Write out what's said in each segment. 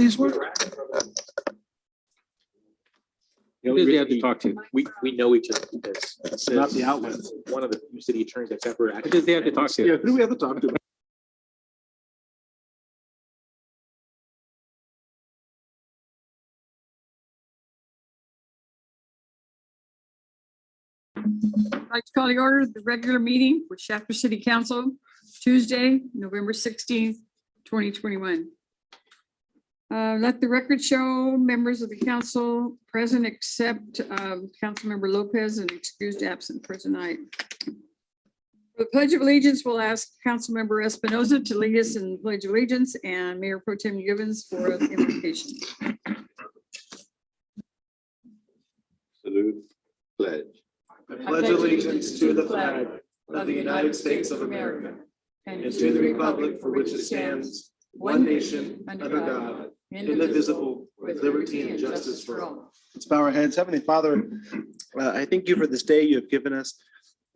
these were? Who does he have to talk to? We know each other because it Not says the outlets. one of the few city attorneys that's ever Who actually. does he have to talk to? Yeah, who do we have to talk to? I'd like to call the order of the regular meeting for Shafter City Council, Tuesday, November 16th, 2021. Let the record show members of the council present except Councilmember Lopez and excused absent for tonight. For the Pledge of Allegiance, we'll ask Councilmember Espinoza to lead us in the Pledge of Allegiance and Mayor Pro Tem Givens for the invocation. Salute, pledge. I pledge allegiance to the flag of the United States of America and to the republic for which it stands, one nation, under God, indivisible, with liberty and justice for all. Let's bow our heads. Heavenly Father, I thank you for this day you have given us.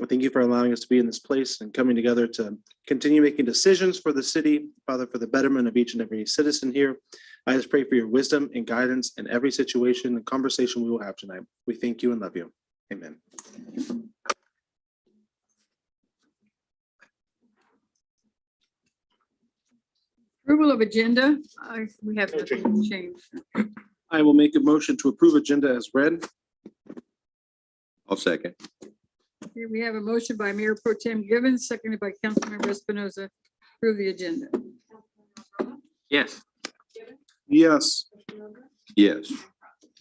I thank you for allowing us to be in this place and coming together to continue making decisions for the city, Father, for the betterment of each and every citizen here. I just pray for your wisdom and guidance in every situation and conversation we will have tonight. We thank you and love you. Amen. Approval of agenda. We have nothing to change. I will make a motion to approve agenda as read. I'll second. Okay, we have a motion by Mayor Pro Tem Givens, seconded by Councilmember Espinoza. to Approve the agenda. Yes. Yes. Yes.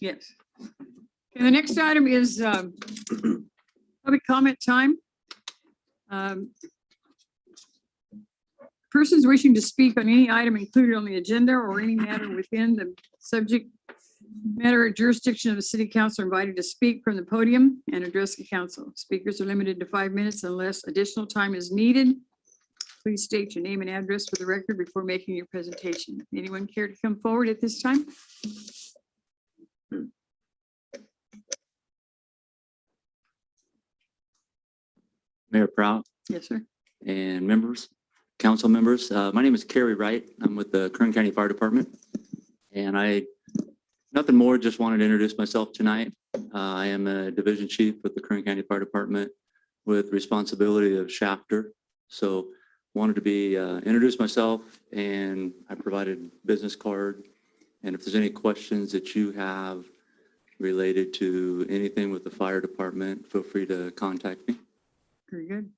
Yes. And the next item is public comment time. Persons wishing to speak on any item included on the agenda or any matter within the subject matter or jurisdiction of the city council are invited to speak from the podium and address the council. Speakers are limited to 5 minutes unless additional time is needed. Please state your name and address for the record before making your presentation. Anyone care to come forward at this time? Mayor Prout Yes, sir. and members, council members. My name is Kerry Wright. I'm with the Kern County Fire Department. And nothing more, just wanted to introduce myself tonight. I am a division chief with the Kern County Fire Department with responsibility of Shafter. So wanted to be introduce myself, and I provided business card. And if there's any questions that you have related to anything with the fire department, feel free to contact me. Very good.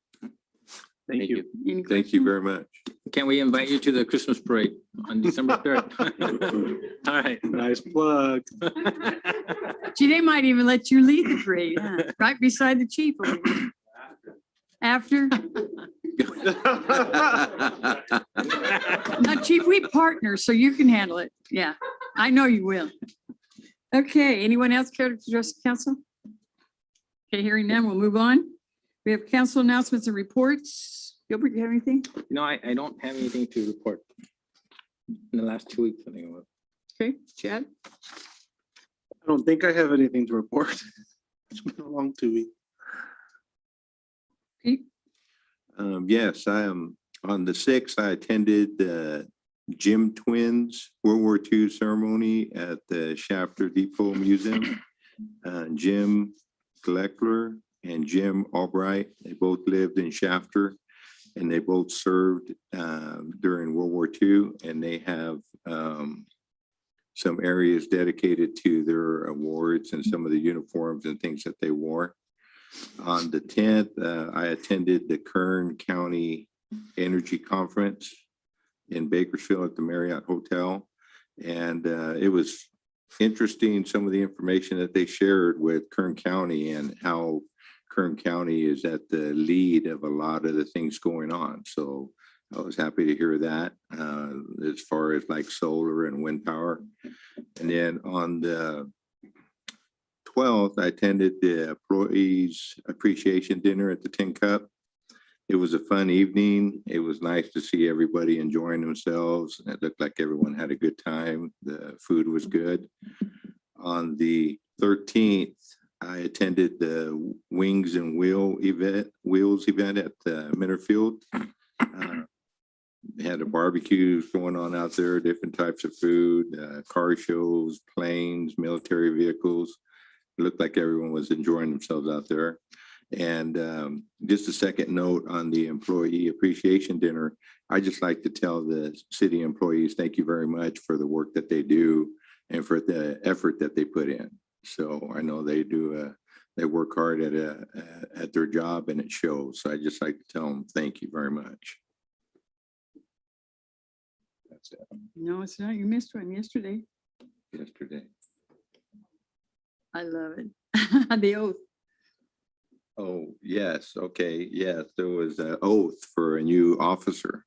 Thank you. Any Thank you questions? very much. Can we invite you to the Christmas parade on December 3rd? All right. Nice plug. Gee, they might even let you lead the parade, huh? Right beside the chief. over there. After? Now, chief, we partner, so you can handle it. Yeah, I know you will. Okay, anyone else care to address the council? Okay, hearing none, we'll move on. We have council announcements and reports. Gilbert, do you have anything? No, I don't have anything to report in the last 2 weeks. I think it was. Okay, Chad? I don't think I have anything to report. It's been a long 2 weeks. Pete? Yes, I am on the 6th. I attended the Jim Twins World War II ceremony at the Shafter Depot Museum. Jim Gleckler and Jim Albright, they both lived in Shafter, and they both served during World War II, and they have some areas dedicated to their awards and some of the uniforms and things that they wore. On the 10th, I attended the Kern County Energy Conference in Bakersfield at the Marriott Hotel. And it was interesting, some of the information that they shared with Kern County and how Kern County is at the lead of a lot of the things going on. So I was happy to hear that as far as like solar and wind power. And then on the 12th, I attended the Employees Appreciation Dinner at the Tin Cup. It was a fun evening. It was nice to see everybody enjoying themselves. It looked like everyone had a good time. The food was good. On the 13th, I attended the Wings and Wheels event at the Minterfield. had a barbecues going on out there, different types of food, car shows, planes, military vehicles. It looked like everyone was enjoying themselves out there. And just a second note on the employee appreciation dinner, I just like to tell the city employees, thank you very much for the work that they do and for the effort that they put in. So I know they do, they work hard at their job and it shows. So I just like to tell them, thank you very much. That's it. No, it's not. You missed one yesterday. Yesterday. I love it. The oath. Oh, yes. Okay. Yes, there was an oath for a new officer.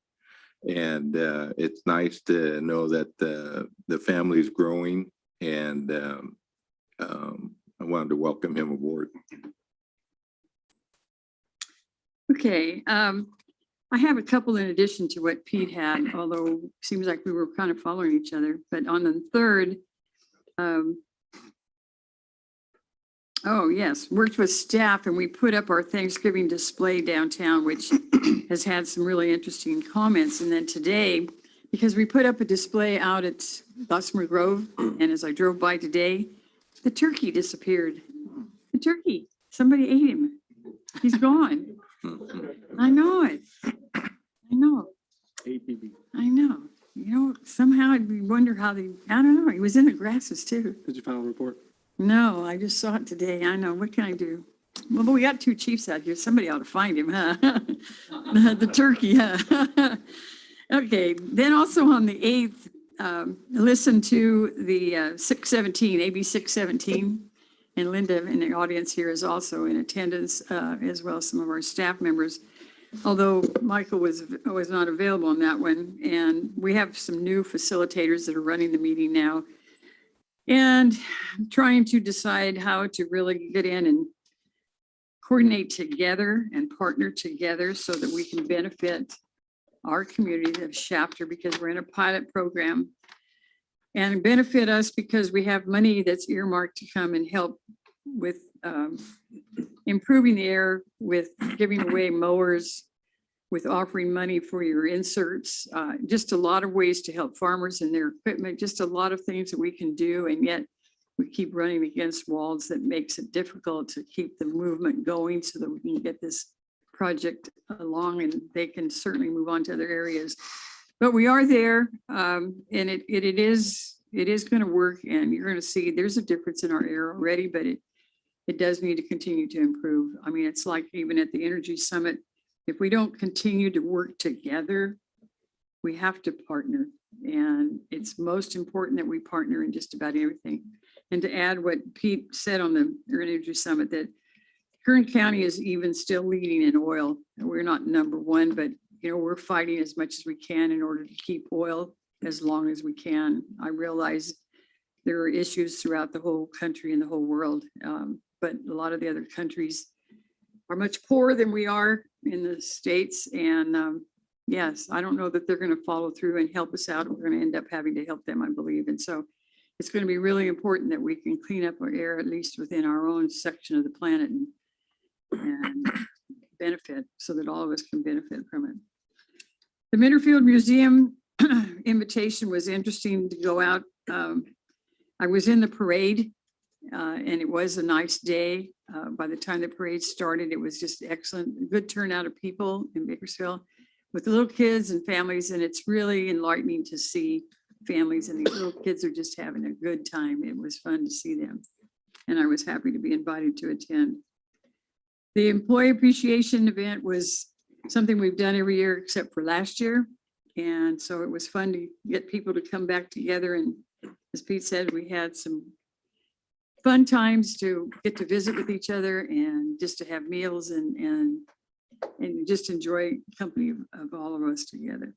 And it's nice to know that the family is growing, and I wanted to welcome him aboard. Okay, I have a couple in addition to what Pete had, although it seems like we were kind of following each other. But on the 3rd, oh yes, worked with staff and we put up our Thanksgiving display downtown, which has had some really interesting comments. And then today, because we put up a display out at Gossamer Grove, and as I drove by today, the turkey disappeared. The turkey, somebody ate him. He's gone. I know it. I know. I know. You know, somehow we wonder how they, I don't know. He was in the grasses too. Did you file a report? No, I just saw it today. I know. What can I do? Well, but we got 2 chiefs out here. Somebody ought to find him, huh? The turkey, huh? Okay, then also on the 8th, listen to the 617, AB 617. And Linda in the audience here is also in attendance, as well as some of our staff members. Although Michael was not available on that one. And we have some new facilitators that are running the meeting now. And trying to decide how to really get in and coordinate together and partner together so that we can benefit our community of Shafter, because we're in a pilot program, and benefit us because we have money that's earmarked to come and help with improving the air, with giving away mowers, with offering money for your inserts, just a lot of ways to help farmers and their equipment, just a lot of things that we can do. And yet we keep running against walls that makes it difficult to keep the movement going so that we can get this project along and they can certainly move on to other areas. But we are there, and it is going to work, and you're going to see there's a difference in our air already, but it does need to continue to improve. I mean, it's like even at the Energy Summit, if we don't continue to work together, we have to partner. And it's most important that we partner in just about everything. And to add what Pete said on the Energy Summit, that Kern County is even still leading in oil. We're not #1, but you know, we're fighting as much as we can in order to keep oil as long as we can. I realize there are issues throughout the whole country and the whole world, but a lot of the other countries are much poorer than we are in the States. And yes, I don't know that they're going to follow through and help us out. We're going to end up having to help them, I believe. And so it's going to be really important that we can clean up our air, at least within our own section of the planet, and benefit so that all of us can benefit from it. The Minterfield Museum invitation was interesting to go out. I was in the parade, and it was a nice day. By the time the parade started, it was just excellent. Good turnout of people in Bakersfield with little kids and families, and it's really enlightening to see families, and these little kids are just having a good time. It was fun to see them, and I was happy to be invited to attend. The employee appreciation event was something we've done every year except for last year. And so it was fun to get people to come back together. And as Pete said, we had some fun times to get to visit with each other and just to have meals and just enjoy company of all of us together.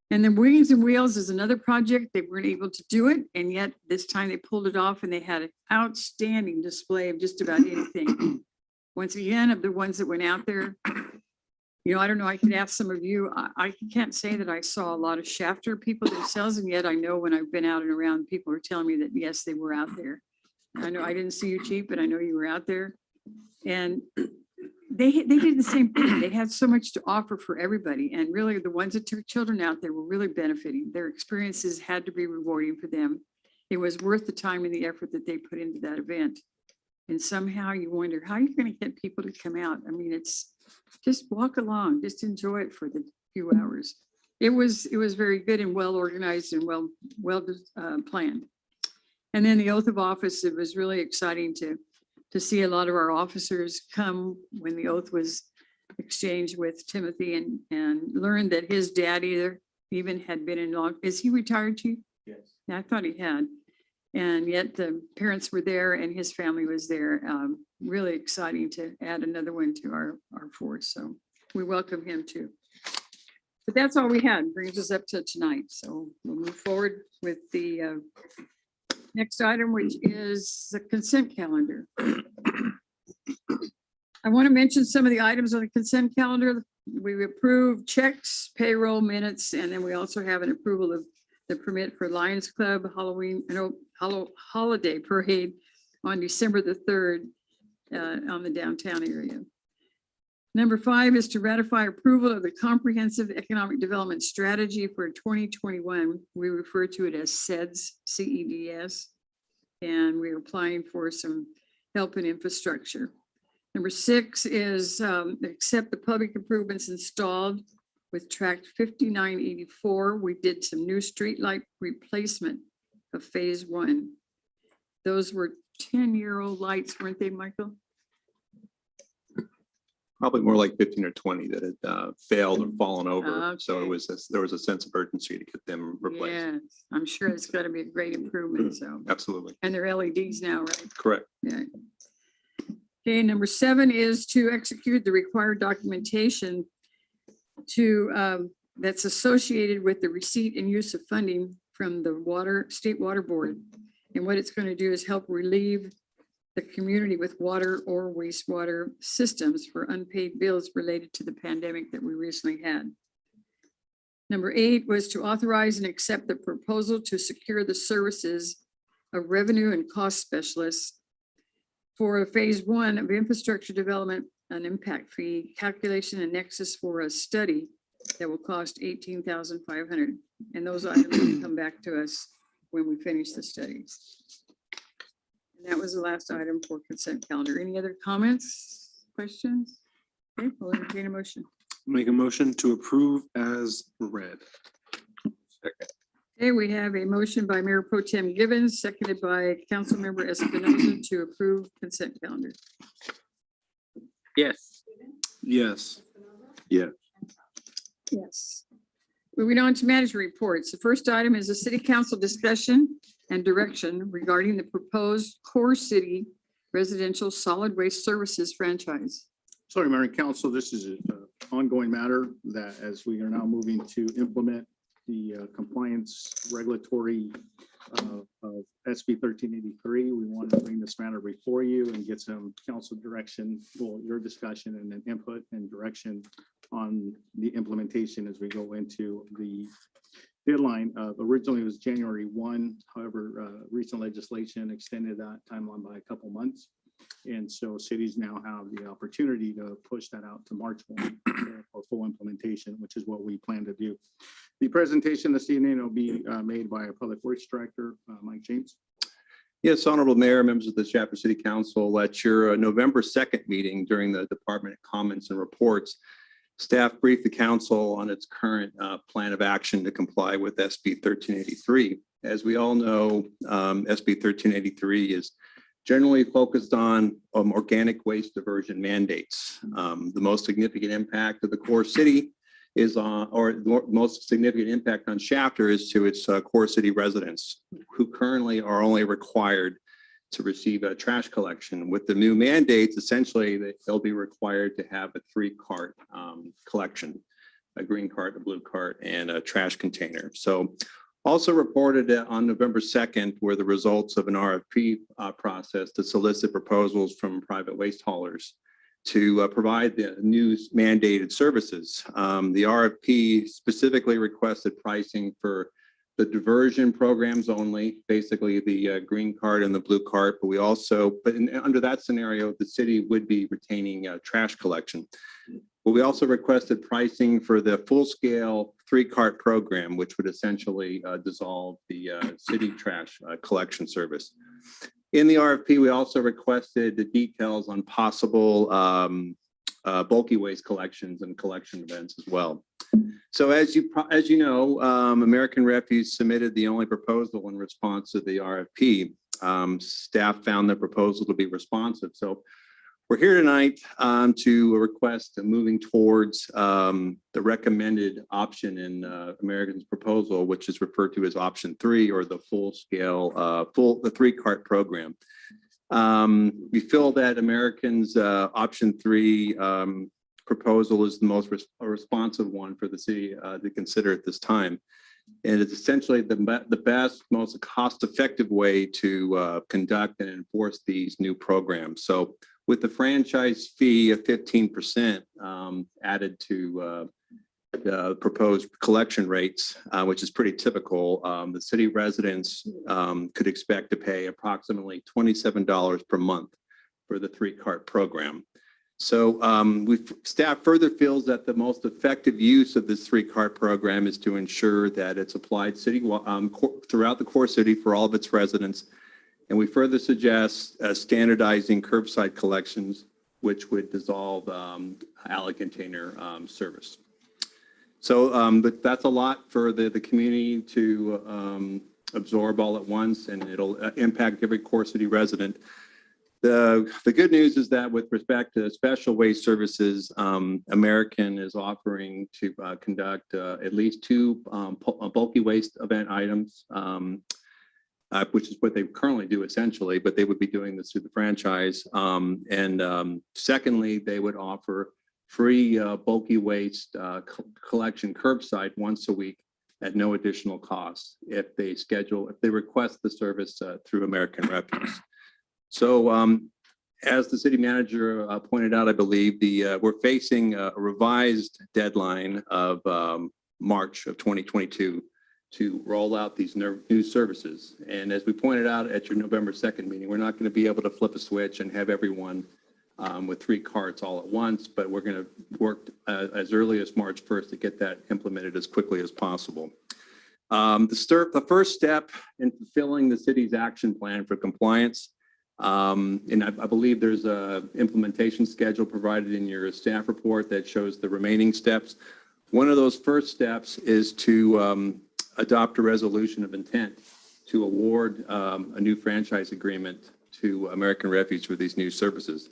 And then Wings and Wheels is another project. They weren't able to do it. And yet this time they pulled it off, and they had an outstanding display of just about anything. Once again, of the ones that went out there, you know, I don't know, I can ask some of you, I can't say that I saw a lot of Shafter people themselves, and yet I know when I've been out and around, people are telling me that, yes, they were out there. I know I didn't see you, Chief, but I know you were out there. And they did the same thing. They had so much to offer for everybody. And really the ones that took children out there were really benefiting. Their experiences had to be rewarding for them. It was worth the time and the effort that they put into that event. And somehow you wonder how you're going to get people to come out. I mean, it's just walk along, just enjoy it for the few hours. It was very good and well organized and well planned. And then the oath of office, it was really exciting to see a lot of our officers come when the oath was exchanged with Timothy and learn that his daddy even had been in law. Is he retired, Chief? Yes. Yeah, I thought he had. And yet the parents were there and his family was there. Really exciting to add another one to our force. So we welcome him too. But that's all we had. Brings us up to tonight. So we'll move forward with the next item, which is the consent calendar. I want to mention some of the items on the consent calendar. We approved checks, payroll minutes, and then we also have an approval of the permit for Lions Club Halloween, holiday parade on December the 3rd on the downtown area. Number 5 is to ratify approval of the Comprehensive Economic Development Strategy for 2021. We refer to it as CEDS, C-E-D-S, and we're applying for some help in infrastructure. Number 6 is accept the public improvements installed with tract 5984. We did some new street light replacement of phase 1. Those were 10-year-old lights, weren't they, Michael? Probably more like 15 or 20 that had failed or fallen over. So Okay. there was a sense of urgency to get them replaced. Yeah, I'm sure it's got to be a great improvement. So, Absolutely. and they're LEDs now, right? Correct. Yeah. Okay, number 7 is to execute the required documentation to that's associated with the receipt and use of funding from the State Water Board. And what it's going to do is help relieve the community with water or wastewater systems for unpaid bills related to the pandemic that we recently had. Number 8 was to authorize and accept the proposal to secure the services of revenue and cost specialists for phase 1 of infrastructure development, an impact fee calculation and nexus for a study that will cost $18,500. And those items will come back to us when we finish the studies. And that was the last item for consent calendar. Any other comments, questions? Okay, we'll entertain a motion. Make a motion to approve as read. Okay, we have a motion by Mayor Pro Tem Givens, seconded by Councilmember Espinoza to approve consent calendar. Yes. Yes. Yes. Moving on to manager reports. The first item is a city council discussion and direction regarding the proposed Core City Residential Solid Waste Services franchise. Sorry, Mayor and Council, this is an ongoing matter that as we are now moving to implement the compliance regulatory of SB 1383, we want to bring this matter before you and get some council direction for your discussion and then input and direction on the implementation as we go into the deadline. Originally it was January 1. However, recent legislation extended that timeline by a couple months. And so cities now have the opportunity to push that out to March 1 for full implementation, which is what we plan to do. The presentation this evening will be made by our Public Works Director, Mike James. Yes, Honorable Mayor, members of the Shafter City Council, at your November 2nd meeting during the Department of Comments and Reports, staff briefed the council on its current plan of action to comply with SB 1383. As we all know, SB 1383 is generally focused on organic waste diversion mandates. The most significant impact of the core city is on, or the most significant impact on Shafter is to its core city residents who currently are only required to receive a trash collection. With the new mandates, essentially they'll be required to have a 3-cart collection, a green cart, a blue cart, and a trash container. So also reported on November 2nd were the results of an RFP process to solicit proposals from private waste haulers to provide the new mandated services. The RFP specifically requested pricing for the diversion programs only, basically the green card and the blue card. But we also, under that scenario, the city would be retaining trash collection. But we also requested pricing for the full-scale 3-cart program, which would essentially dissolve the city trash collection service. In the RFP, we also requested the details on possible bulky waste collections and collection events as well. So as you know, American Refuge submitted the only proposal in response to the RFP. Staff found the proposal to be responsive. So we're here tonight to request moving towards the recommended option in American's proposal, which is referred to as option 3, or the full-scale, the 3-cart program. We feel that American's option 3 proposal is the most responsive one for the city to consider at this time. And it's essentially the best, most cost-effective way to conduct and enforce these new programs. So with the franchise fee of 15% added to the proposed collection rates, which is pretty typical, the city residents could expect to pay approximately $27 per month for the 3-cart program. So staff further feels that the most effective use of this 3-cart program is to ensure that it's applied throughout the core city for all of its residents. And we further suggest standardizing curbside collections, which would dissolve alley container service. So but that's a lot for the community to absorb all at once, and it'll impact every core city resident. The good news is that with respect to special waste services, American is offering to conduct at least 2 bulky waste event items, which is what they currently do essentially, but they would be doing this through the franchise. Secondly, they would offer free bulky waste collection curbside once a week at no additional cost if they request the service through American Refuge. So as the city manager pointed out, I believe we're facing a revised deadline of March of 2022 to roll out these new services. And as we pointed out at your November 2nd meeting, we're not going to be able to flip a switch and have everyone with 3 carts all at once, but we're going to work as early as March 1st to get that implemented as quickly as possible. The first step in fulfilling the city's action plan for compliance, and I believe there's an implementation schedule provided in your staff report that shows the remaining steps. One of those first steps is to adopt a resolution of intent to award a new franchise agreement to American Refuge for these new services.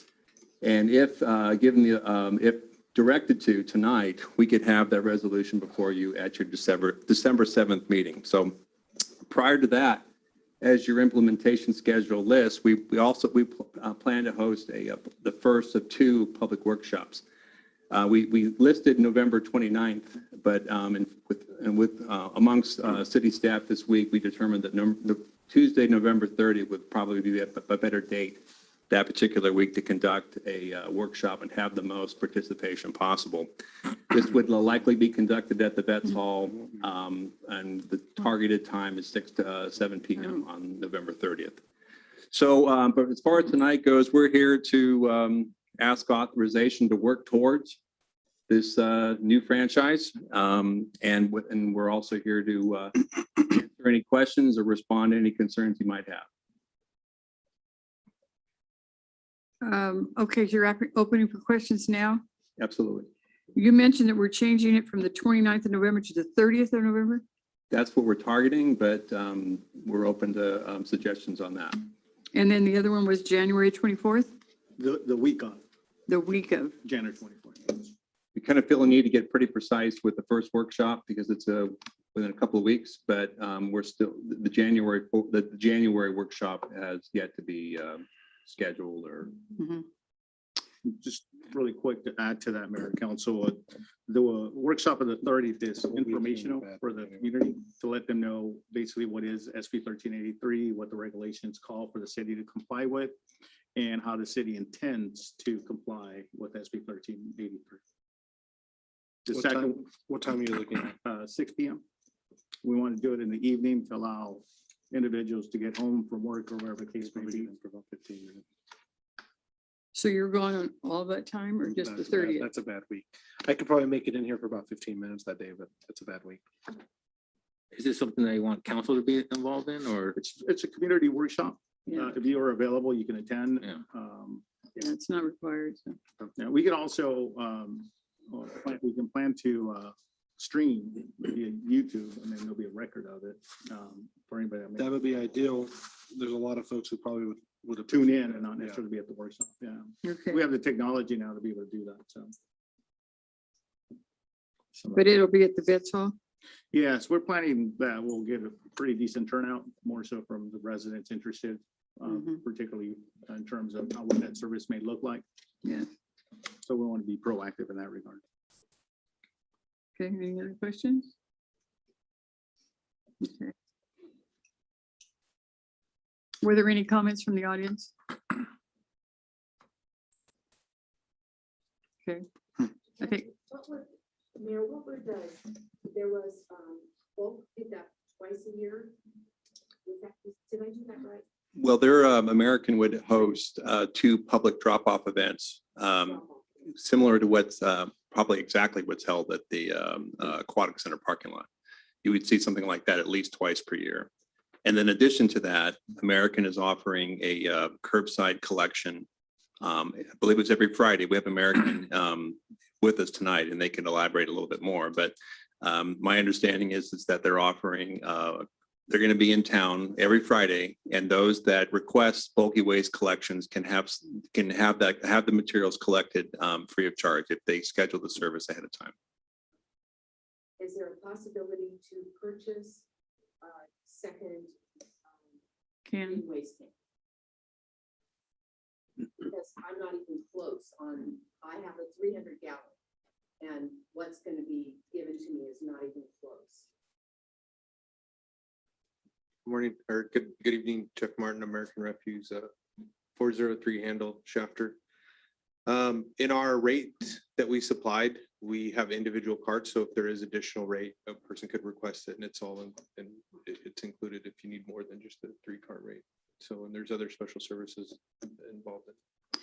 And if if directed to tonight, we could have that resolution before you at your December 7th meeting. So prior to that, as your implementation schedule lists, we plan to host the first of 2 public workshops. We listed November 29th, but amongst city staff this week, we determined that Tuesday, November 30th would probably be a better date that particular week to conduct a workshop and have the most participation possible. This would likely be conducted at the Vets Hall, and the targeted time is 6 to 7 p.m. on November 30th. So, but as far as tonight goes, we're here to ask authorization to work towards this new franchise, and we're also here to answer any questions or respond to any concerns you might have. Okay, so you're opening for questions now. Absolutely. You mentioned that we're changing it from the 29th of November to the 30th of November. That's what we're targeting, but we're open to suggestions on that. And then the other one was January 24th, The week of the week of. January 24th. We kind of feel a need to get pretty precise with the first workshop because it's within a couple of weeks, but we're still, the January workshop has yet to be scheduled or. Just really quick to add to that, Mayor and Council, the workshop of the 30th is informational for the community to let them know basically what is SB 1383, what the regulations call for the city to comply with, and how the city intends to comply with SB 1383. The second, What time are you looking at? 6 p.m. we want to do it in the evening to allow individuals to get home from work or wherever the case may be. For about 15 minutes. So you're gone on all that time or just the That's a bad- 30th? That's a bad week. I could probably make it in here for about 15 minutes that day, but it's a bad week. Is this something that you want council to be involved in, or? It's a community workshop. Yeah, If you are available, you can attend. Yeah. yeah, it's not required. So. Yeah, we can also, we can plan to stream via YouTube, and then there'll be a record of it for anybody that That may would be ideal. There's a lot of folks who probably would have tune in and not necessarily be at the workshop. Yeah, Okay, we have the technology now to be able to do that. So, but it'll be at the Vets Hall? yes, we're planning that we'll get a pretty decent turnout, more so from the residents interested, Mhm. particularly in terms of what that service may look like. Yeah. So we want to be proactive in that regard. Okay, any other questions? Okay. Were there any comments from the audience? Okay, I think, What would, Mayor, what would there was, both did that twice a year? Was that, did I do that right? Well, their American would host 2 public drop-off events, similar to what's probably exactly what's held at the Aquatic Center parking lot. You would see something like that at least twice per year. And then in addition to that, American is offering a curbside collection. I believe it's every Friday. We have American with us tonight, and they can elaborate a little bit more. But my understanding is that they're offering, they're going to be in town every Friday, and those that request bulky waste collections can have the materials collected free of charge if they schedule the service ahead of time. Is there a possibility to purchase second Ken, green waste tank? Because I'm not even close on, I have a 300 gallon, and what's going to be given to me is not even close. Morning, or good evening, Chuck Martin, American Refuse, 403 Handle Shafter. In our rate that we supplied, we have individual carts, so if there is additional rate, a person could request it, and it's all in, and it's included if you need more than just a 3-cart rate. So, and there's other special services involved in.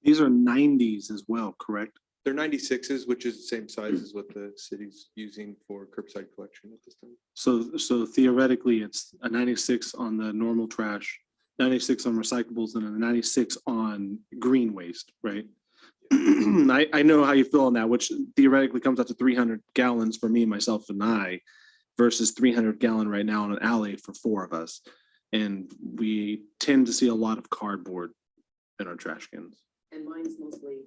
These are 90s as well, correct? They're 96s, which is the same size as what the city's using for curbside collection at this time. So theoretically, it's a 96 on the normal trash, 96 on recyclables, and a 96 on green waste, right? I know how you feel on that, which theoretically comes out to 300 gallons for me, myself, and I, versus 300 gallon right now in an alley for 4 of us. And we tend to see a lot of cardboard in our trash cans. And mine's mostly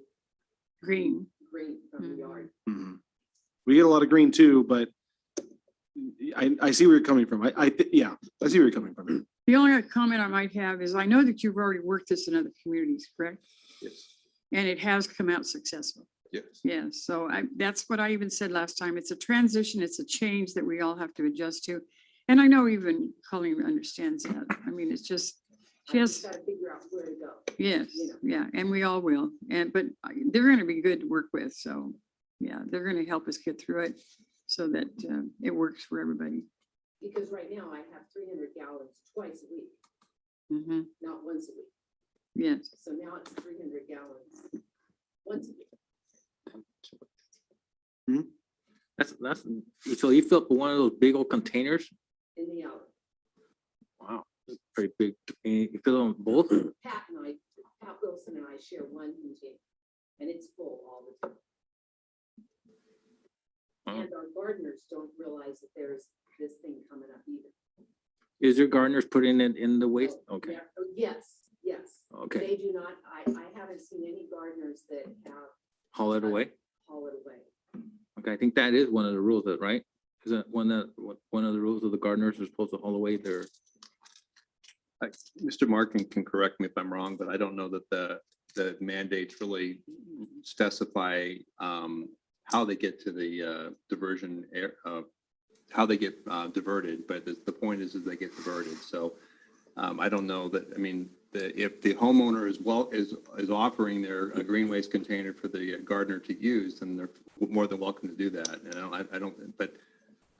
green. green from the yard. Mhm. We get a lot of green too, but I see where you're coming from. Yeah, I see where you're coming from. The only comment I might have is I know that you've already worked this in other communities, correct? Yes, And it has come out successful. yes. Yeah, so that's what I even said last time. It's a transition, it's a change that we all have to adjust to. And I know even Colleen understands that. I mean, it's just, I just yes, gotta figure out where to go. yes, You know. yeah, and we all will. But they're gonna be good to work with, so, yeah, they're gonna help us get through it so that it works for everybody. Because right now I have 300 gallons twice a week, Mhm. not once a week. Yes, So now it's 300 gallons once a week. That's, so you fill up one of those big old containers? In the alley. Wow, that's pretty big. And you fill them both? Pat Wilson and I share one container, and it's full all the time. Wow. And our gardeners don't realize that there's this thing coming up either. Is your gardeners putting it in the waste? Oh, Okay, yeah, oh, yes, yes. okay. They do not, I haven't seen any gardeners that have Haul it away? haul it away. Okay, I think that is one of the rules, that right? Isn't one of the rules of the gardeners are supposed to haul away their, Mr. Markin can correct me if I'm wrong, but I don't know that the mandates really specify how they get to the diversion, how they get diverted, but the point is they get diverted. So I don't know that, I mean, if the homeowner is offering their green waste container for the gardener to use, then they're more than welcome to do that. And I don't, but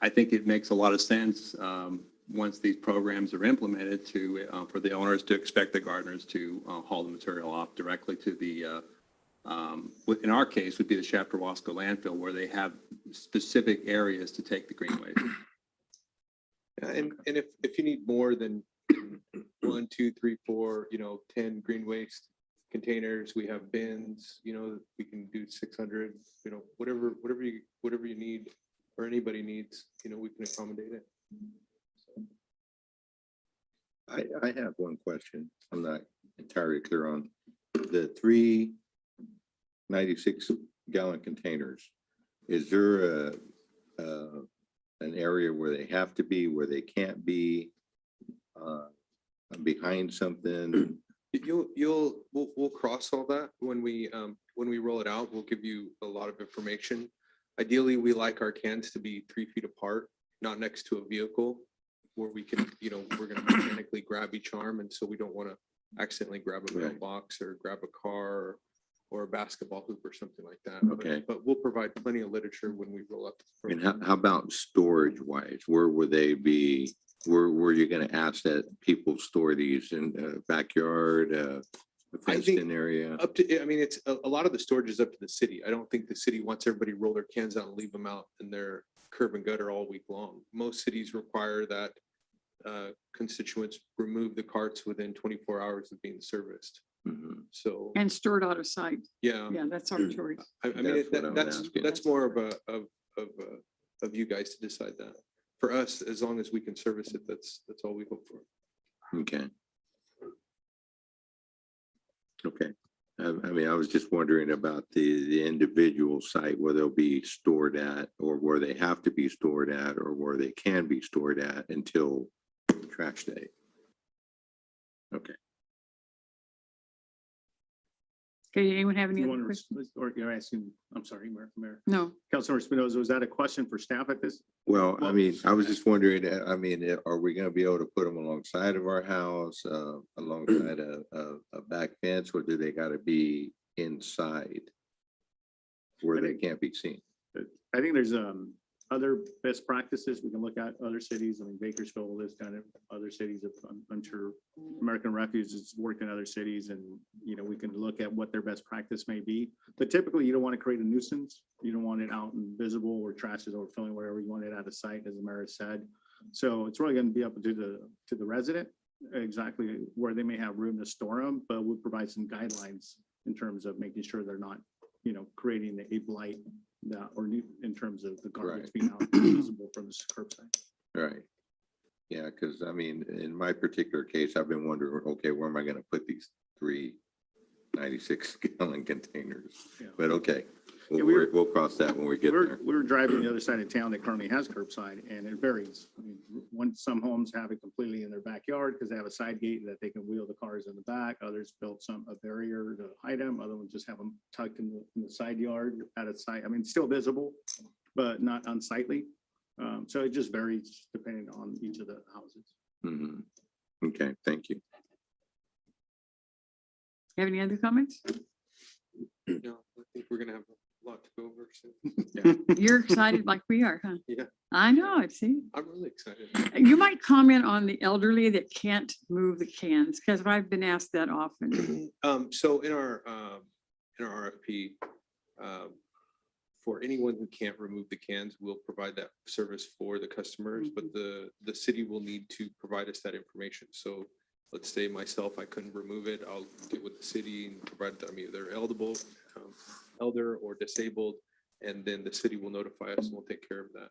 I think it makes a lot of sense, once these programs are implemented to, for the owners to expect the gardeners to haul the material off directly to the, in our case, would be the Shafter Wasco landfill, where they have specific areas to take the green waste. Yeah, and if you need more than 1, 2, 3, 4, 10 green waste containers, we have bins, we can do 600, whatever you need or anybody needs, we can accommodate it. I have one question. I'm not entirely clear on the 3 96-gallon containers. Is there an area where they have to be, where they can't be, behind something? We'll cross all that when we roll it out. We'll give you a lot of information. Ideally, we like our cans to be 3 feet apart, not next to a vehicle where we can, we're going to mechanically grab each arm. And so we don't want to accidentally grab a mailbox or grab a car or a basketball hoop or something like that. Okay. But we'll provide plenty of literature when we roll up. I mean, how about storage wise? Where would they be? Where are you going to ask that people store these in a backyard, a fenced in area? Up to, I mean, it's a lot of the storage is up to the city. I don't think the city wants everybody to roll their cans out and leave them out in their curb and gutter all week long. Most cities require that constituents remove the carts within 24 hours of being serviced. Mhm. So, And stored out of sight. yeah, Yeah, that's our choice. I mean, That's what I was asking. that's more of you guys to decide that. For us, as long as we can service it, that's all we hope for. Okay. Okay. I mean, I was just wondering about the individual site, where they'll be stored at, or where they have to be stored at, or where they can be stored at until trash day. Okay. Okay, anyone have any You other want questions? to, or you're asking, I'm sorry, Mayor. No, Councilor Espinoza, was that a question for staff at this? Well, I Well- mean, I was just wondering, I mean, are we gonna be able to put them alongside of our house, alongside a back fence, or do they gotta be inside where I they think- can't be seen? I think there's other best practices we can look at, other cities. I mean, Bakersfield is kind of other cities. I'm sure American Refuge has worked in other cities, and, we can look at what their best practice may be. But typically, you don't want to create a nuisance. You don't want it out and visible, or trash is overflowing wherever. You want it out of sight, as the mayor said. So it's really going to be up to the resident, exactly where they may have room to store them, but we'll provide some guidelines in terms of making sure they're not, creating a blight or in terms of the garbage Right. being out visible from the curbside. Right. Yeah, because I mean, in my particular case, I've been wondering, okay, where am I gonna put these 3 96-gallon containers? Yeah. But okay, Yeah, we were- we'll cross that when we get there. We're driving the other side of town that currently has curbside, and it varies. I mean, some homes have it completely in their backyard because they have a side gate that they can wheel the cars in the back. Others built a barrier to hide them. Other ones just have them tucked in the side yard at a site. I mean, still visible, but not unsightly. So it just varies depending on each of the houses. Mhm. Okay, thank you. have any other comments? No, I think we're gonna have a lot to go over. So You're excited like we are, huh? Yeah. I know it, see? I'm really excited. You might comment on the elderly that can't move the cans, because I've been asked that often. So in our RFP, for anyone who can't remove the cans, we'll provide that service for the customers, but the city will need to provide us that information. So let's say myself, I couldn't remove it, I'll get with the city and provide them, either they're eligible, elder or disabled, and then the city will notify us and we'll take care of that.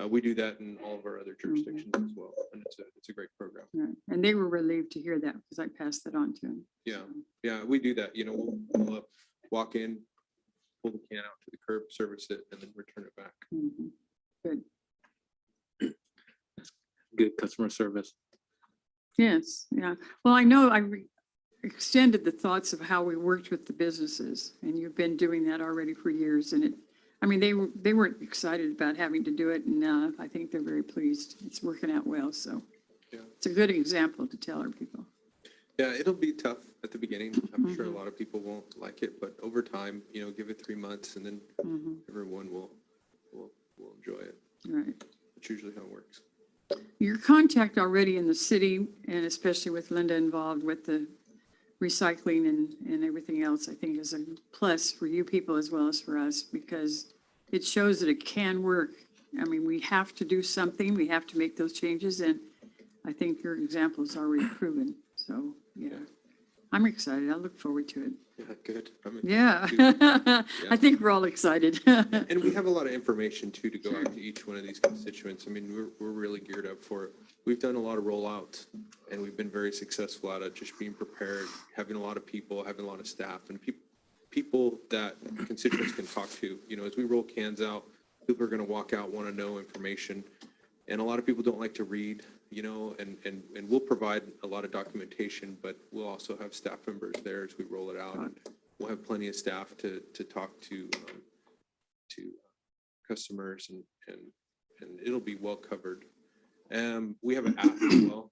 We do that in all of our other jurisdictions as well, and it's a great program. Right. And they were relieved to hear that because I passed that on to them. Yeah, we do that. We'll walk in, pull the can out to the curb, service it, and then return it back. Mhm. Good. Good customer service. Yes, yeah. Well, I know extended the thoughts of how we worked with the businesses, and you've been doing that already for years. And they weren't excited about having to do it, and I think they're very pleased. It's working out well, so Yeah. it's a good example to tell our people. Yeah, it'll be tough at the beginning. I'm sure a lot of people won't like it, but over time, give it 3 months and then Mhm. everyone will enjoy it. Right. That's usually how it works. Your contact already in the city, and especially with Linda involved with the recycling and everything else, I think is a plus for you people as well as for us, because it shows that it can work. I mean, we have to do something, we have to make those changes, and I think your example is already proven. So, yeah, I'm excited. I look forward to it. Yeah, good. Yeah, I think we're all excited. And we have a lot of information too to go out to each one of these constituents. I mean, we're really geared up for it. We've done a lot of rollouts and we've been very successful at it, just being prepared, having a lot of people, having a lot of staff and people that constituents can talk to. You know, as we roll cans out, people are going to walk out, want to know information. And a lot of people don't like to read, you know, and we'll provide a lot of documentation, but we'll also have staff members there as we roll it out. And we'll have plenty of staff to talk to customers and it'll be well covered. We have an app as well.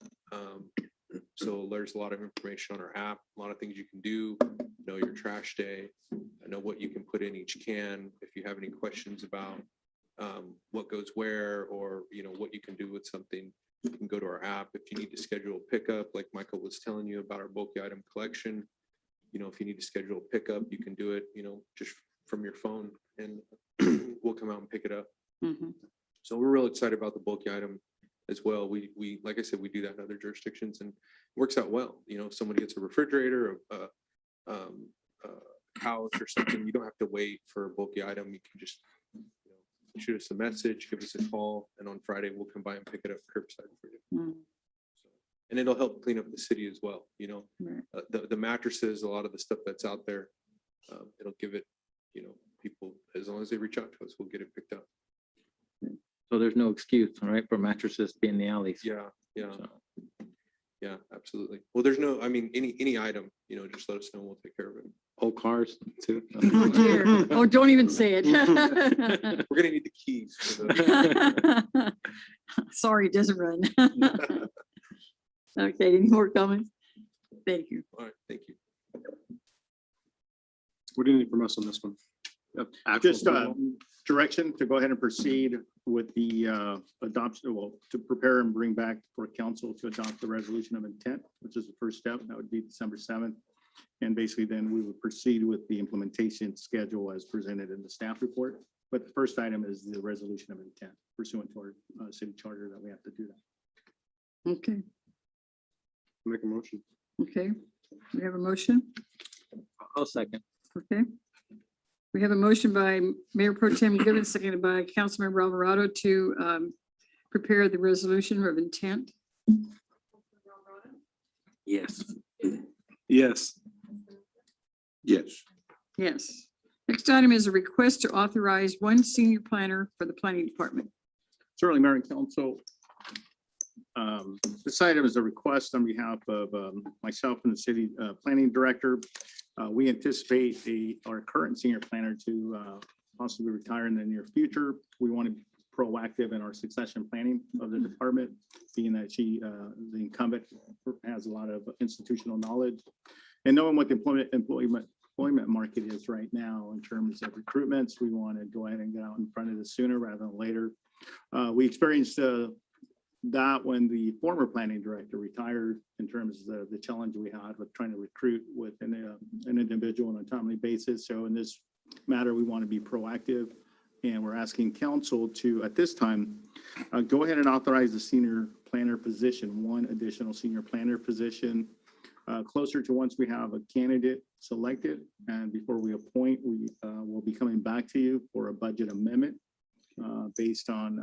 So there's a lot of information on our app, a lot of things you can do, know your trash day, know what you can put in each can. If you have any questions about what goes where, or you know what you can do with something, you can go to our app. If you need to schedule a pickup, like Michael was telling you about our bulky item collection, you know, if you need to schedule a pickup, you can do it, you know, just from your phone, and we'll come out and pick it up. Mhm. So we're real excited about the bulky item as well. We like I said, we do that in other jurisdictions and it works out well. You know, if somebody gets a refrigerator, a couch or something, you don't have to wait for a bulky item. You can just shoot us a message, give us a call, and on Friday we'll come by and pick it up curbside for you. Mm. And it'll help clean up the city as well. You know, Right. the mattresses, a lot of the stuff that's out there, it'll give it, you know, people, as long as they reach out to us, we'll get it picked up. So there's no excuse, all right, for mattresses to be in the alleys. Yeah, yeah, So, yeah, absolutely. Well, there's no, I mean, any item, you know, just let us know, we'll take care of it. old cars too. Oh dear. Oh, don't even say it. We're gonna need the keys for the. Sorry, it doesn't run. Okay, any more comments? Thank you. All right, thank you. What do you need from us on this one? Actual Just approval? direction to go ahead and proceed with the adoption, well, to prepare and bring back for council to adopt the resolution of intent, which is the first step. That would be December 7th. And basically then we would proceed with the implementation schedule as presented in the staff report. But the first item is the resolution of intent pursuant to our city charter that we have to do that. Okay, Make a motion. okay. We have a motion. I'll second. Okay. We have a motion by Mayor Pro Tem Gibbons, seconded by Councilmember Alvarado to prepare the resolution of intent. Yes. Yes. Yes. Yes. Next item is a request to authorize one senior planner for the planning department. Certainly, Mayor and Council. This item is a request on behalf of myself and the city planning director. We anticipate our current senior planner to possibly retire in the near future. We want to be proactive in our succession planning of the department, being that she, the incumbent, has a lot of institutional knowledge. And knowing what the employment market is right now in terms of recruitments, we want to go ahead and get out in front of this sooner rather than later. We experienced that when the former planning director retired, in terms of the challenge we had with trying to recruit with an individual on a timely basis. So in this matter, we want to be proactive, and we're asking council to, at this time, go ahead and authorize the senior planner position, one additional senior planner position, closer to once we have a candidate selected, and before we appoint, we will be coming back to you for a budget amendment based on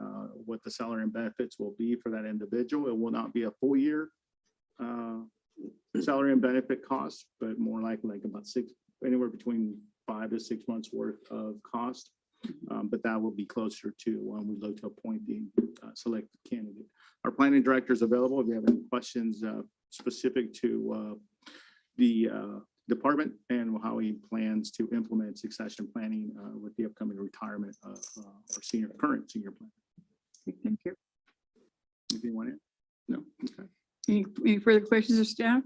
what the salary and benefits will be for that individual. It will not be a full year salary and benefit cost, but more like about anywhere between 5 to 6 months worth of cost. But that will be closer to when we look to appoint the selected candidate. Our planning director is available if you have any questions specific to the department and how he plans to implement succession planning with the upcoming retirement of our current senior planner. Thank you. Anything you want to? No. Okay. Any further questions of staff?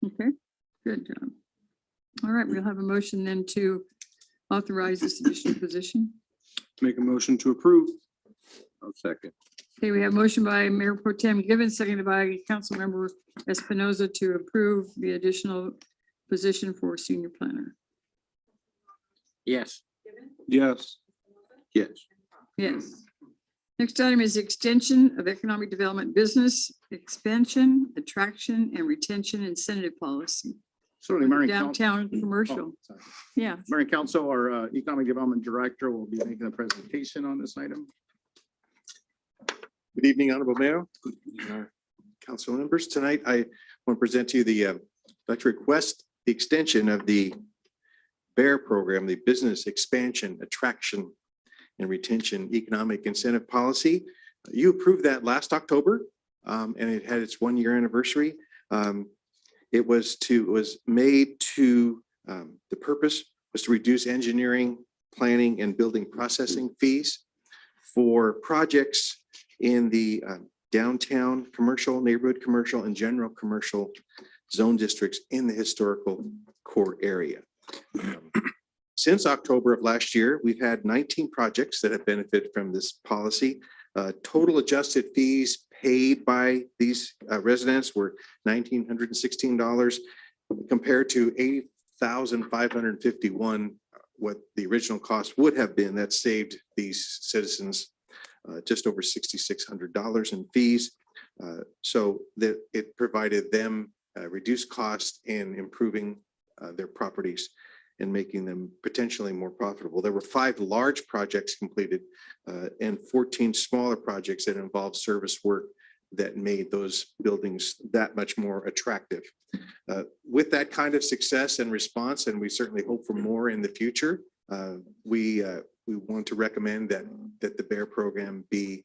Okay, good job. All right, we'll have a motion then to authorize this additional position. Make a motion to approve. I'll second. Okay, we have motion by Mayor Pro Tem Givens, seconded by Councilmember Espinoza to approve the additional position for senior planner. Yes. Yes. Yes. Yes. Next item is extension of economic development business expansion, attraction, and retention incentive policy. Certainly, Mayor and Council. Downtown commercial. Sorry. Yeah. Mayor and Council, our Economic Development Director will be making a presentation on this item. Good evening, Honorable Mayor, our council members. Tonight, I want to present to you I'd like to request the extension of the BEAR program, the Business Expansion, Attraction, and Retention Economic Incentive Policy. You approved that last October, and it had its 1-year anniversary. It was made to, the purpose was to reduce engineering, planning, and building processing fees for projects in the downtown commercial, neighborhood commercial, and general commercial zone districts in the historical core area. Since October of last year, we've had 19 projects that have benefited from this policy. Total adjusted fees paid by these residents were $1,916 compared to $80,551, what the original cost would have been. That saved these citizens just over $6,600 in fees. So that it provided them reduced cost in improving their properties and making them potentially more profitable. There were 5 large projects completed and 14 smaller projects that involved service work that made those buildings that much more attractive. With that kind of success and response, and we certainly hope for more in the future, we want to recommend that the BEAR program be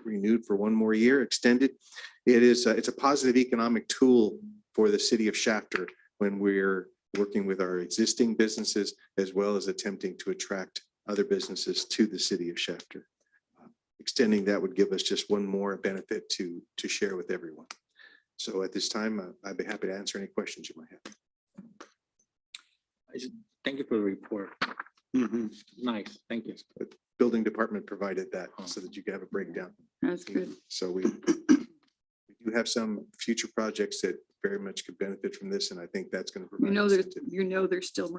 renewed for 1 more year, extended. It's a positive economic tool for the city of Shafter when we're working with our existing businesses, as well as attempting to attract other businesses to the city of Shafter. Extending that would give us just 1 more benefit to share with everyone. So at this time, I'd be happy to answer any questions you might have. Thank you for the report. Mhm. Nice, thank you. The building department provided that so that you could have a breakdown. That's good. So we do have some future projects that very much could benefit from this, and I think that's going to provide. There's still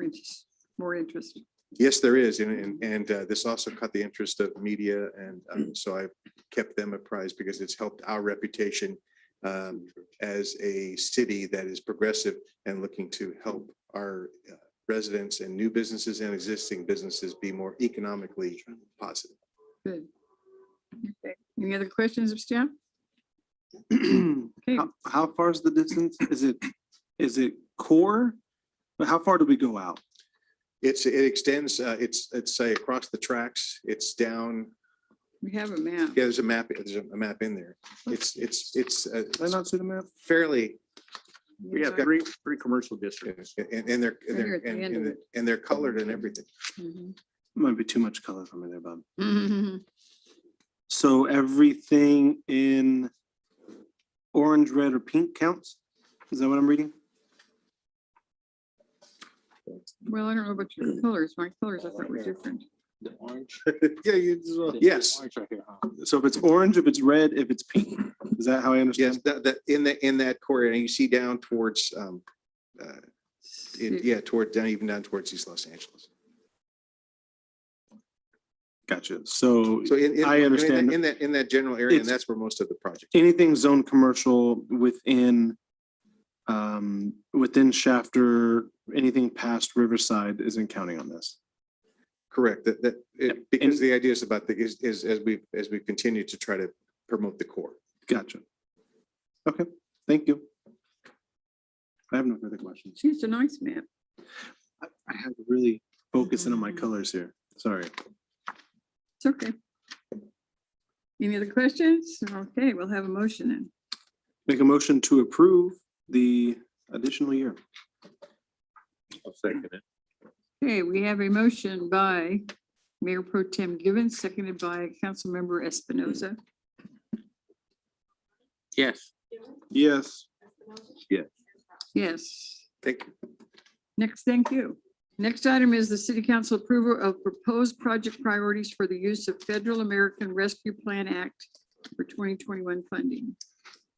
more interest. Yes, there is, and this also caught the interest of media, and so I kept them apprised because it's helped our reputation as a city that is progressive and looking to help our residents and new businesses and existing businesses be more economically positive. Good. Okay. Any other questions of staff? Okay. How far is the distance? Is it core? But how far do we go out? It extends, it's say across the tracks, it's down. We have a map. Yeah, there's a map in there. It's Did I not see the map? fairly, We have 3 commercial districts. and they're Right at the end of it. and they're colored and everything. Mhm. Might be too much color for me there, Bob. Mhm. So everything in orange, red, or pink counts? Is that what I'm reading? Well, I don't know about your colors. My colors I thought were different. The orange. Yeah, yes, Orange right here, huh? So if it's orange, if it's red, if it's pink, is that how I understand? yes, that in that core, and you see down towards even down towards East Los Angeles. Gotcha. So So I understand. in that general area, and It's- that's where most of the project. anything zone commercial within Shafter, anything past Riverside isn't counting on this. Correct, Yep. because And- the idea is about is as we continue to try to promote the core. Gotcha. Okay, thank you. I have no further questions. See, it's a nice map. I have to really focus in on my colors here. Sorry. It's okay. Any other questions? Okay, we'll have a motion then. Make a motion to approve the additional year. I'll second it. Okay, we have a motion by Mayor Pro Tem Givens, seconded by Councilmember Espinoza. Yes. Yes. Yes. Thank you. Next, thank you. Next item is the city council approval of proposed project priorities for the use of Federal American Rescue Plan Act for 2021 funding.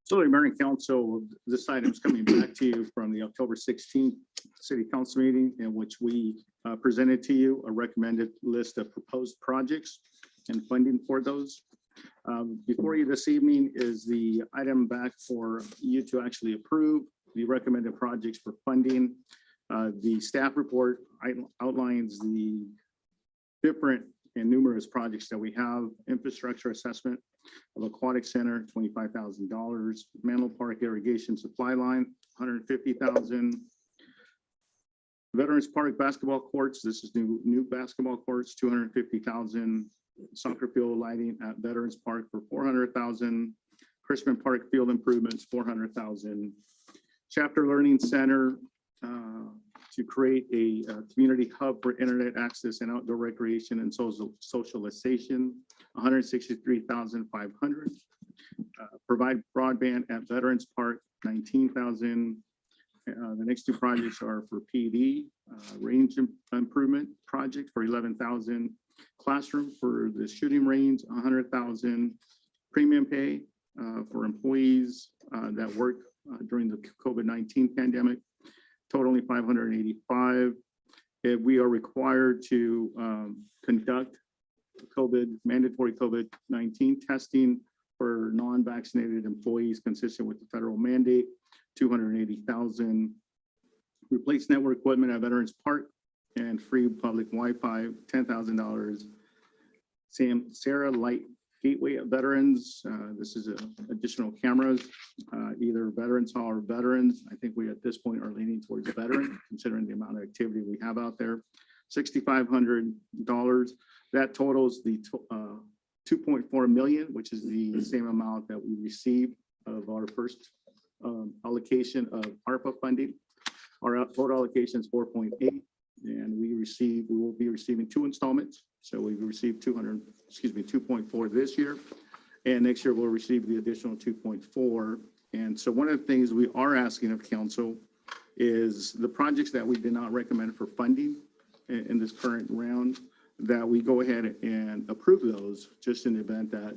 So the American Council, this item is coming back to you from the October 16th city council meeting in which we presented to you a recommended list of proposed projects and funding for those. Before you this evening is the item back for you to actually approve the recommended projects for funding. The staff report outlines the different and numerous projects that we have. Infrastructure assessment of aquatic center, $25,000. Mantle Park irrigation supply line, $150,000. Veterans Park basketball courts, this is new basketball courts, $250,000. Soccer field lighting at Veterans Park for $400,000. Crispin Park field improvements, $400,000. Chapter Learning Center to create a community hub for internet access and outdoor recreation and socialization, $163,500. Provide broadband at Veterans Park, $19,000. The next two projects are for PD, range improvement project for $11,000. Classroom for the shooting range, $100,000. Premium pay for employees that work during the COVID-19 pandemic, totaling $585. If we are required to conduct mandatory COVID-19 testing for non-vaccinated employees consistent with the federal mandate, $280,000. Replace network equipment at Veterans Park and free public Wi-Fi, $10,000. Sarah Light Gateway at Veterans. This is additional cameras, either Veterans Hall or Veterans. I think we at this point are leaning towards veteran, considering the amount of activity we have out there. $6,500. That totals the 2.4 million, which is the same amount that we received of our first allocation of ARPA funding. Our total allocation is 4.8, and we will be receiving 2 installments. So we've received 2.4 this year, and next year we'll receive the additional 2.4. And so one of the things we are asking of council is the projects that we did not recommend for funding in this current round, that we go ahead and approve those, just in the event that,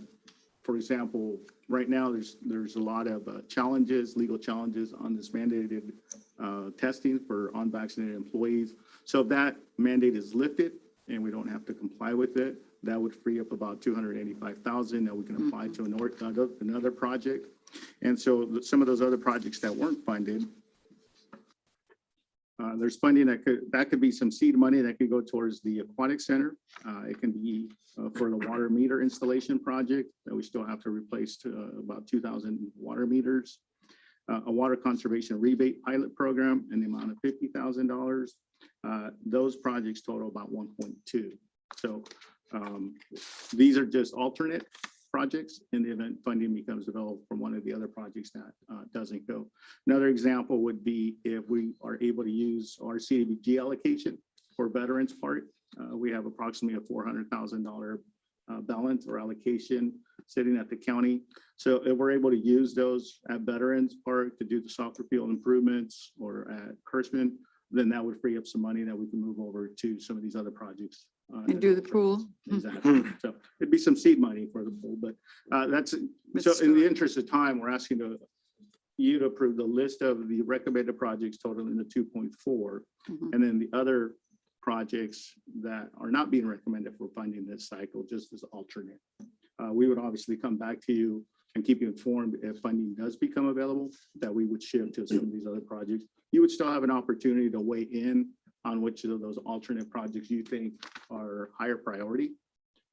for example, right now there's a lot of legal challenges on this mandated testing for unvaccinated employees. So if that mandate is lifted and we don't have to comply with it, that would free up about $285,000 that we can apply to another project. And so some of those other projects that weren't funded, there's funding that could be some seed money that could go towards the aquatic center. It can be for the water meter installation project that we still have to replace about 2,000 water meters. A water conservation rebate pilot program in the amount of $50,000. Those projects total about 1.2. So these are just alternate projects in the event funding becomes available from one of the other projects that doesn't go. Another example would be if we are able to use our CDBG allocation for Veterans Park. We have approximately a $400,000 balance or allocation sitting at the county. So if we're able to use those at Veterans Park to do the soccer field improvements or at Kurtzman, then that would free up some money that we can move over to some of these other projects. And do the pool. Exactly. So it'd be some seed money for the pool, but that's, so in the interest of time, we're asking you to approve the list of the recommended projects totaling the 2.4. And then the other projects that are not being recommended for funding this cycle, just as alternate. We would obviously come back to you and keep you informed if funding does become available, that we would shift to some of these other projects. You would still have an opportunity to weigh in on which of those alternate projects you think are higher priority.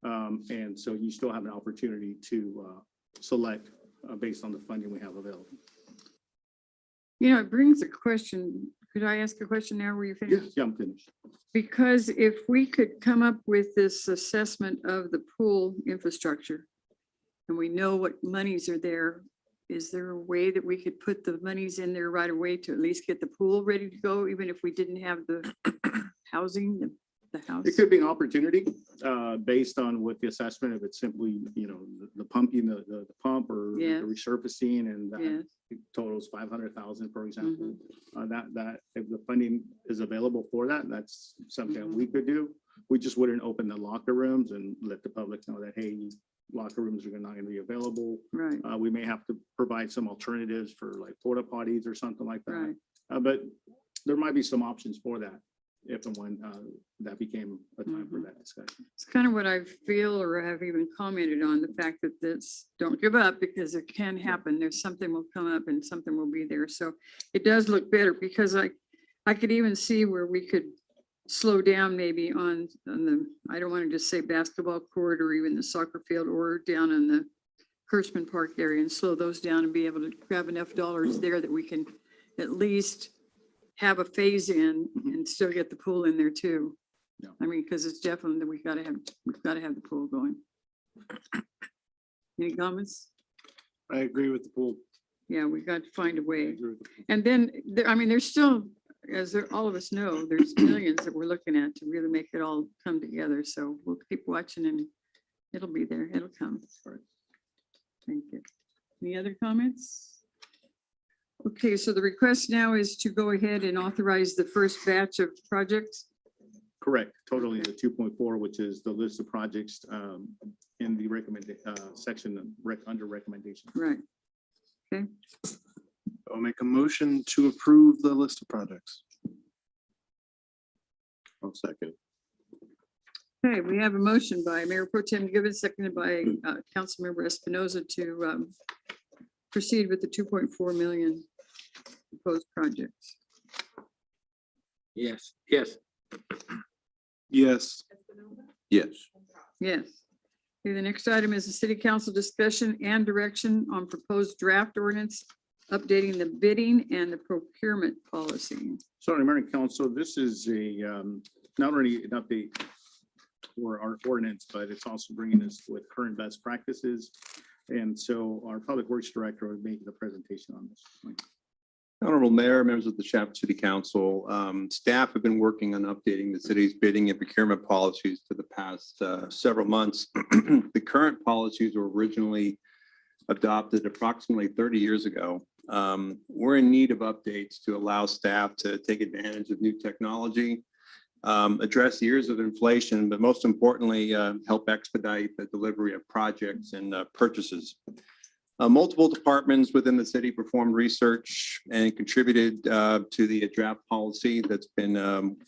And so you still have an opportunity to select based on the funding we have available. You know, it brings a question. Could I ask a question now? Were you finished? Yeah, I'm finished. Because if we could come up with this assessment of the pool infrastructure and we know what monies are there, is there a way that we could put the monies in there right away to at least get the pool ready to go, even if we didn't have the housing, the house? It could be an opportunity based on what the assessment, if it's simply, you know, the pumping, the pump or the resurfacing and that totals 500,000, for example. That if the funding is available for that, that's something that we could do. We just wouldn't open the locker rooms and let the public know that, hey, locker rooms are not going to be available. Right, We may have to provide some alternatives for like porta potties or something like that. right. But there might be some options for that if and when that became a time for that discussion. It's kind of what I feel or have even commented on, the fact that this, don't give up, because it can happen. There's something will come up and something will be there. So it does look better, because I could even see where we could slow down maybe on the, I don't want to just say basketball court or even the soccer field or down in the Kirschman Park area, and slow those down and be able to grab enough dollars there that we can at least have a phase in and still get the pool in there too. Yeah. I mean, because it's definitely that we've got to have the pool going. Any comments? I agree with the pool. Yeah, we got to find a I way. agree with the pool. And then, I mean, there's still, as all of us know, there's millions that we're looking at to really make it all come together. So we'll keep watching and it'll be there. It'll come. Thank you. Any other comments? Okay, so the request now is to go ahead and authorize the first batch of projects. Correct. Totally the 2.4, which is the list of projects in the recommended section under recommendation. Right. I'll make a motion to approve the list of projects. I'll second. Okay, we have a motion by Mayor Pro Tem Gibbons, seconded by Councilmember Espinoza to proceed with the 2.4 million proposed projects. Yes, yes. Yes. Yes. Yes. Okay, the next item is the city council discussion and direction on proposed draft ordinance, updating the bidding and the procurement policy. So, Mayor and Council, this is a not only an update for our ordinance, but it's also bringing us with current best practices. And so our Public Works Director will make the presentation on this. Honorable Mayor, members of the Shasta City Council, staff have been working on updating the city's bidding and procurement policies for the past several months. The current policies were originally adopted approximately 30 years ago. We're in need of updates to allow staff to take advantage of new technology, address years of inflation, but most importantly, help expedite the delivery of projects and purchases. Multiple departments within the city performed research and contributed to the draft policy that's been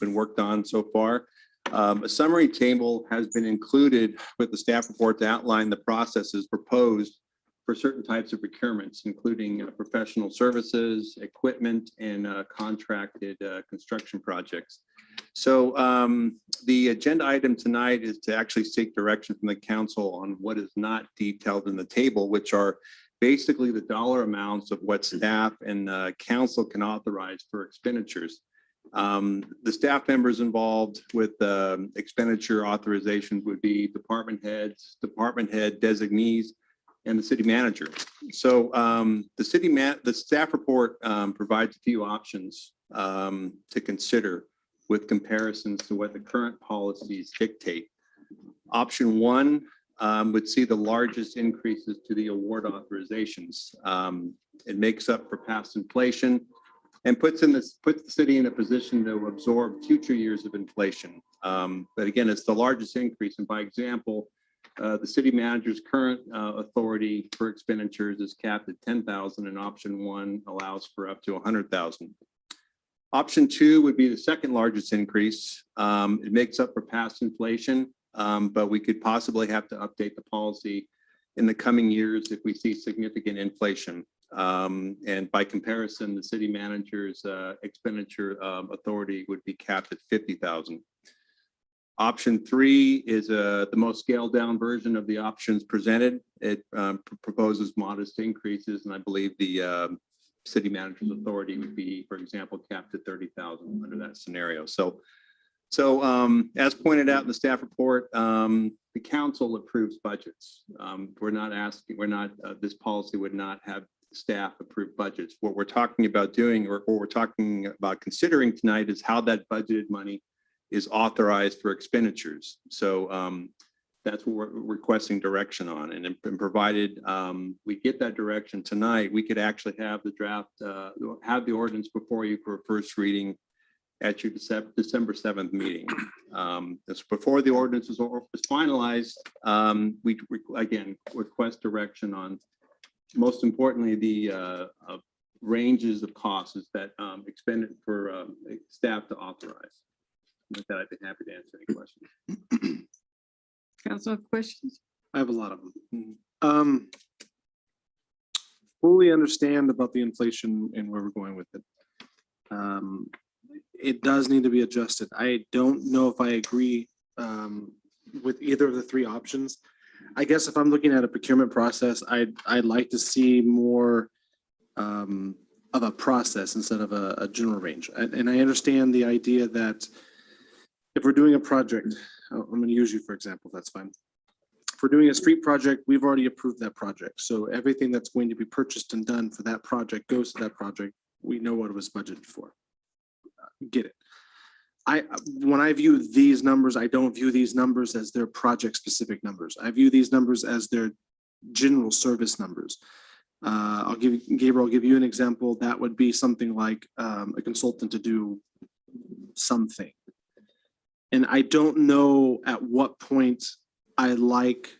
worked on so far. A summary table has been included with the staff report to outline the processes proposed for certain types of procurements, including professional services, equipment, and contracted construction projects. So the agenda item tonight is to actually seek direction from the council on what is not detailed in the table, which are basically the dollar amounts of what staff and council can authorize for expenditures. The staff members involved with expenditure authorizations would be department heads, department head designees, and the city manager. So the staff report provides a few options to consider with comparisons to what the current policies dictate. Option one would see the largest increases to the award authorizations. It makes up for past inflation and puts the city in a position to absorb future years of inflation. But again, it's the largest increase. And by example, the city manager's current authority for expenditures is capped at 10,000, and option one allows for up to 100,000. Option two would be the second largest increase. It makes up for past inflation, but we could possibly have to update the policy in the coming years if we see significant inflation. And by comparison, the city manager's expenditure authority would be capped at 50,000. Option three is the most scaled down version of the options presented. It proposes modest increases, and I believe the city manager's authority would be, for example, capped at 30,000 under that scenario. So as pointed out in the staff report, the council approves budgets. This policy would not have staff approve budgets. What we're talking about doing, or what we're talking about considering tonight, is how that budgeted money is authorized for expenditures. So That's what we're requesting direction on. And provided we get that direction tonight, we could actually have the draft, have the ordinance before you for first reading at your December 7th meeting. That's before the ordinance is finalized. We again request direction on, most importantly, the ranges of costs that expended for staff to authorize. With that, I'd be happy to answer any questions. Council have questions? I have a lot of them. Fully understand about the inflation and where we're going with it. It does need to be adjusted. I don't know if I agree with either of the three options. I guess if I'm looking at a procurement process, I'd like to see more of a process instead of a general range. And I understand the idea that if we're doing a project, I'm going to use you for example, that's fine. If we're doing a street project, we've already approved that project. So everything that's going to be purchased and done for that project goes to that project. We know what it was budgeted for. Get it. When I view these numbers, I don't view these numbers as their project specific numbers. I view these numbers as their general service numbers. Gabriel, I'll give you an example. That would be something like a consultant to do something. And I don't know at what point I like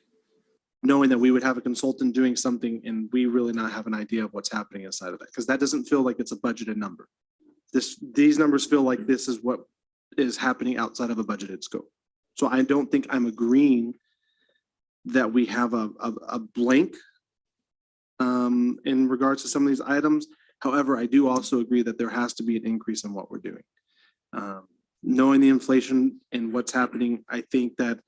knowing that we would have a consultant doing something and we really not have an idea of what's happening inside of that, because that doesn't feel like it's a budgeted number. These numbers feel like this is what is happening outside of a budgeted scope. So I don't think I'm agreeing that we have a blank in regards to some of these items. However, I do also agree that there has to be an increase in what we're doing. Knowing the inflation and what's happening, I think that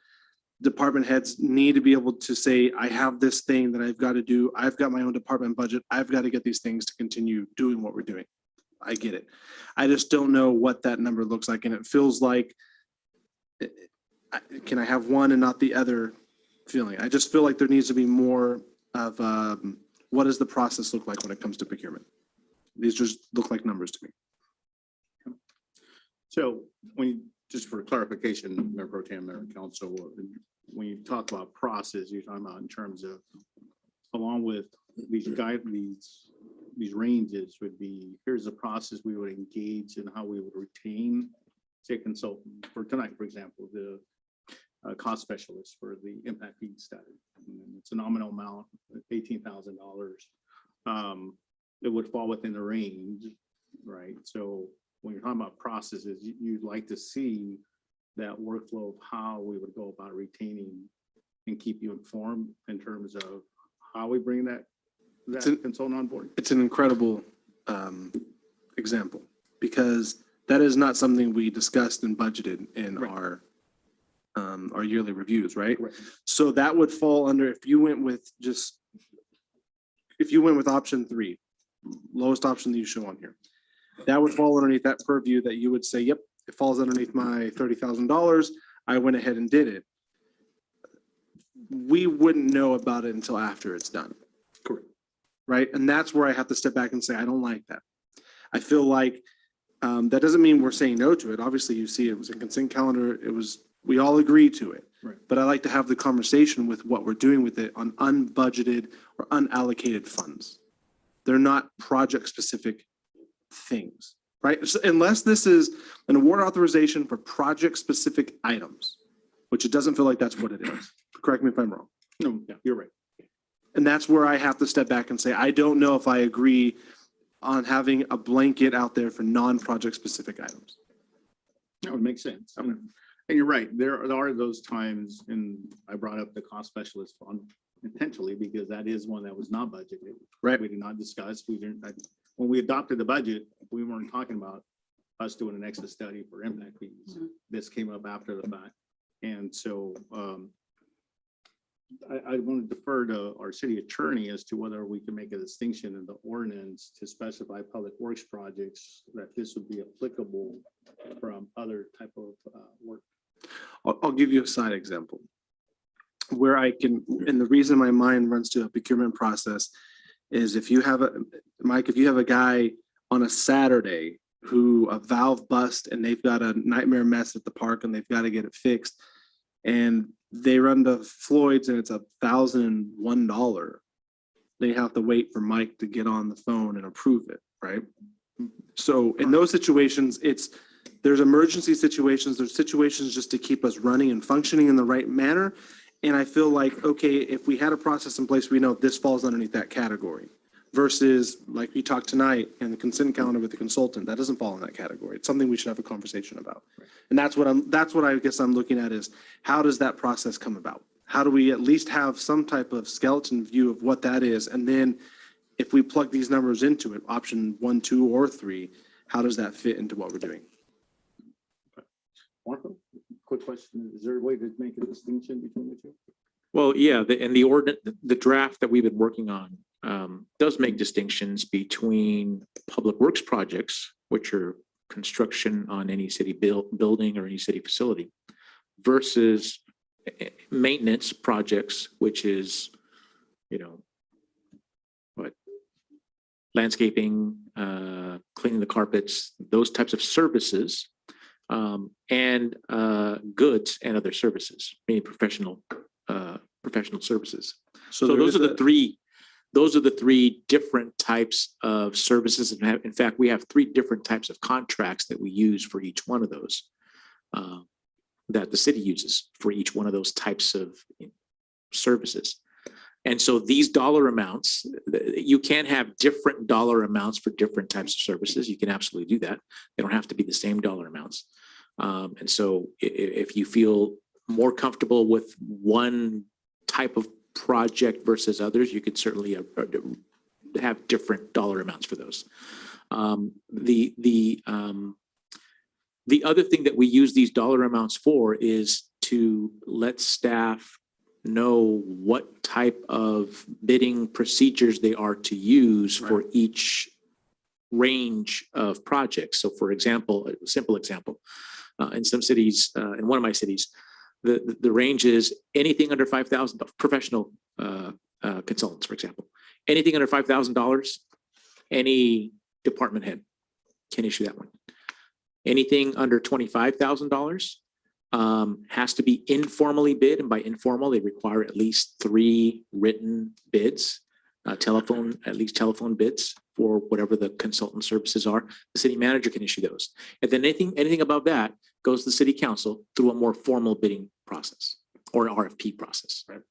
department heads need to be able to say, I have this thing that I've got to do. I've got my own department budget. I've got to get these things to continue doing what we're doing. I get it. I just don't know what that number looks like. And it feels like, can I have one and not the other feeling? I just feel like there needs to be more of what does the process look like when it comes to procurement? These just look like numbers to me. So just for clarification, Member Pro Tem, Mayor and Council, when you talk about process, you're talking about in terms of, along with these these ranges would be, here's the process we would engage and how we would retain, say, a consultant for tonight, for example, the cost specialist for the impact fee study. And it's a nominal amount, $18,000. It would fall within the range, right? So when you're talking about processes, you'd like to see that workflow of how we would go about retaining and keep you informed in terms of how we bring that consultant on board. It's an incredible example, because that is not something we discussed and budgeted in our yearly reviews, right? So that would fall under, if you went with option 3, lowest option that you show on here, that would fall underneath that purview that you would say, yep, it falls underneath my $30,000. I went ahead and did it. We wouldn't know about it until after it's done. Correct. Right. And that's where I have to step back and say, I don't like that. I feel like that doesn't mean we're saying no to it. Obviously, you see, it was a consent calendar. We all agreed to it. Right. But I like to have the conversation with what we're doing with it on unbudgeted or unallocated funds. They're not project specific things, right? So unless this is an award authorization for project specific items, which it doesn't feel like that's what it is. Correct me if I'm wrong. No, yeah, you're right. And that's where I have to step back and say, I don't know if I agree on having a blanket out there for non-project specific items. That would make sense. And you're right, there are those times, and I brought up the cost specialist fund intentionally because that is one that was not budgeted. Right. We did not discuss, when we adopted the budget, we weren't talking about us doing an exit study for impact fees. This came up after the fact. And so I want to defer to our city attorney as to whether we can make a distinction in the ordinance to specify public works projects that this would be applicable from other type of work. I'll give you a side example where I can, and the reason my mind runs to a procurement process is if you have if you have a guy on a Saturday who a valve bust and they've got a nightmare mess at the park and they've got to get it fixed, and they run to Floyd's and it's $1,001. They have to wait for Mike to get on the phone and approve it, right? So in those situations, there's emergency situations, there's situations just to keep us running and functioning in the right manner. And I feel like, okay, if we had a process in place, we know this falls underneath that category. Versus like we talked tonight and the consent calendar with the consultant, that doesn't fall in that category. It's something we should have a conversation about. And that's what I guess I'm looking at is how does that process come about? How do we at least have some type of skeleton view of what that is? And then if we plug these numbers into it, option 1, 2, or 3, how does that fit into what we're doing? Marco, quick question. Is there a way to make a distinction between the two? Well, yeah, the draft that we've been working on does make distinctions between public works projects, which are construction on any city building or any city facility, versus maintenance projects, which is, landscaping, cleaning the carpets, those types of services, and goods and other services, meaning professional services. So those are the three different types of services. And in fact, we have 3 different types of contracts that we use for each one of those, that the city uses for each one of those types of services. And so these dollar amounts, you can have different dollar amounts for different types of services. You can absolutely do that. They don't have to be the same dollar amounts. And so if you feel more comfortable with one type of project versus others, you could certainly have different dollar amounts for those. The other thing that we use these dollar amounts for is to let staff know what type of bidding procedures they are to use for each range of projects. So for example, a simple example, in some cities, in one of my cities, the range is anything under $5,000, professional consultants, for example, anything under $5,000, any department head can issue that one. Anything under $25,000 has to be informally bid, and by informal, they require at least 3 written bids, at least telephone bids for whatever the consultant services are. The city manager can issue those. And then anything above that goes to the city council through a more formal bidding process or an RFP process. Right?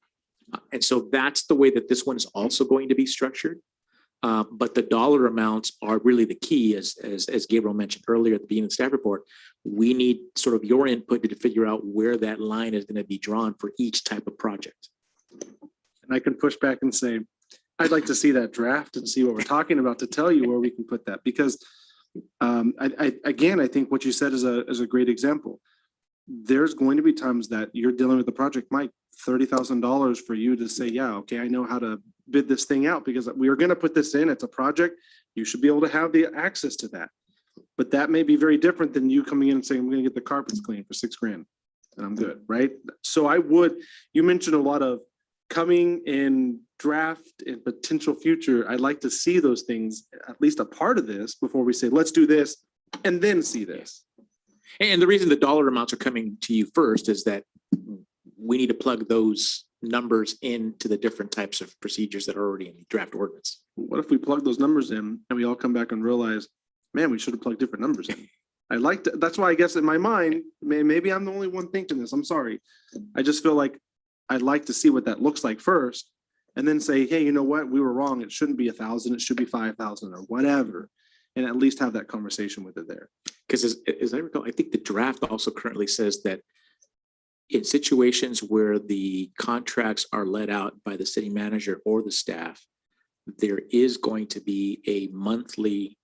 And so that's the way that this one is also going to be structured. But the dollar amounts are really the key, as Gabriel mentioned earlier at the beginning of the staff report. We need sort of your input to figure out where that line is going to be drawn for each type of project. And I can push back and say, I'd like to see that draft and see what we're talking about to tell you where we can put that. Because I think what you said is a great example. There's going to be times that you're dealing with the project, Mike, $30,000 for you to say, yeah, okay, I know how to bid this thing out because we are going to put this in. It's a project. You should be able to have the access to that. But that may be very different than you coming in and saying, I'm going to get the carpets cleaned for $6,000 and I'm good, right? So you mentioned a lot of coming in draft and potential future. I'd like to see those things, at least a part of this, before we say, let's do this and then see this. And the reason the dollar amounts are coming to you first is that we need to plug those numbers into the different types of procedures that are already in the draft ordinance. What if we plug those numbers in and we all come back and realize, man, we should have plugged different numbers in? That's why I guess in my mind, maybe I'm the only one thinking this. I'm sorry. I just feel like I'd like to see what that looks like first and then say, hey, you know what? We were wrong. It shouldn't be 1,000. It should be 5,000 or whatever. And at least have that conversation with it there. Because as I recall, I think the draft also currently says that in situations where the contracts are let out by the city manager or the staff, there is going to be a monthly,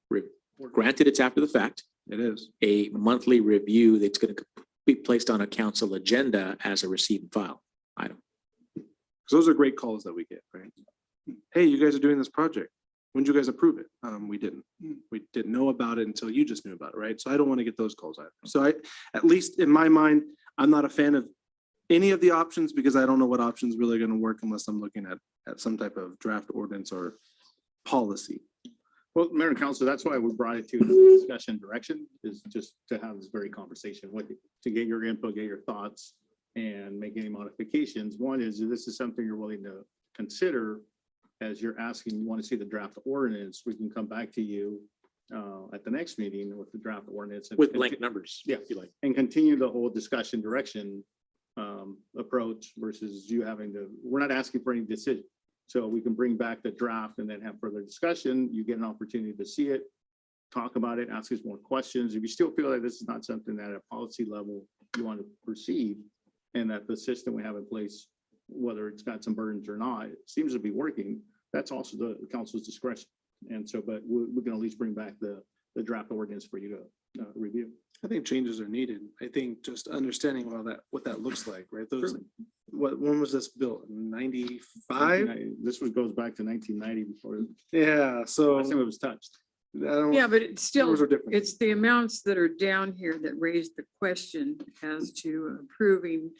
granted it's after the fact. It is a monthly review that's going to be placed on a council agenda as a receive and file item. Because those are great calls that we get, right? Hey, you guys are doing this project. When did you guys approve it? We didn't. We didn't know about it until you just knew about it, right? So I don't want to get those calls either. So at least in my mind, I'm not a fan of any of the options because I don't know what options really are going to work unless I'm looking at some type of draft ordinance or policy. Well, Mayor and Council, that's why we brought it to the discussion direction, is just to have this very conversation, to get your input, get your thoughts, and make any modifications. One is, if this is something you're willing to consider, as you're asking, you want to see the draft ordinance, we can come back to you at the next meeting with the draft ordinance. and With blank numbers. Yeah, if you like, and continue the whole discussion direction approach versus you having to, we're not asking for any decision. So we can bring back the draft and then have further discussion. You get an opportunity to see it, talk about it, ask us more questions. If you still feel like this is not something that at a policy level you want to proceed, and that the system we have in place, whether it's got some burdens or not, it seems to be working, that's also the council's discretion. And so, but we can at least bring back the draft ordinance for you to review. I think changes are needed. I think just understanding what that looks like, right? Those, when was this built? 95? This one goes back to 1990 before, Yeah, so. last time it was touched. I don't- Yeah, but it's still, numbers are different. it's the amounts that are down here that raise the question as to approving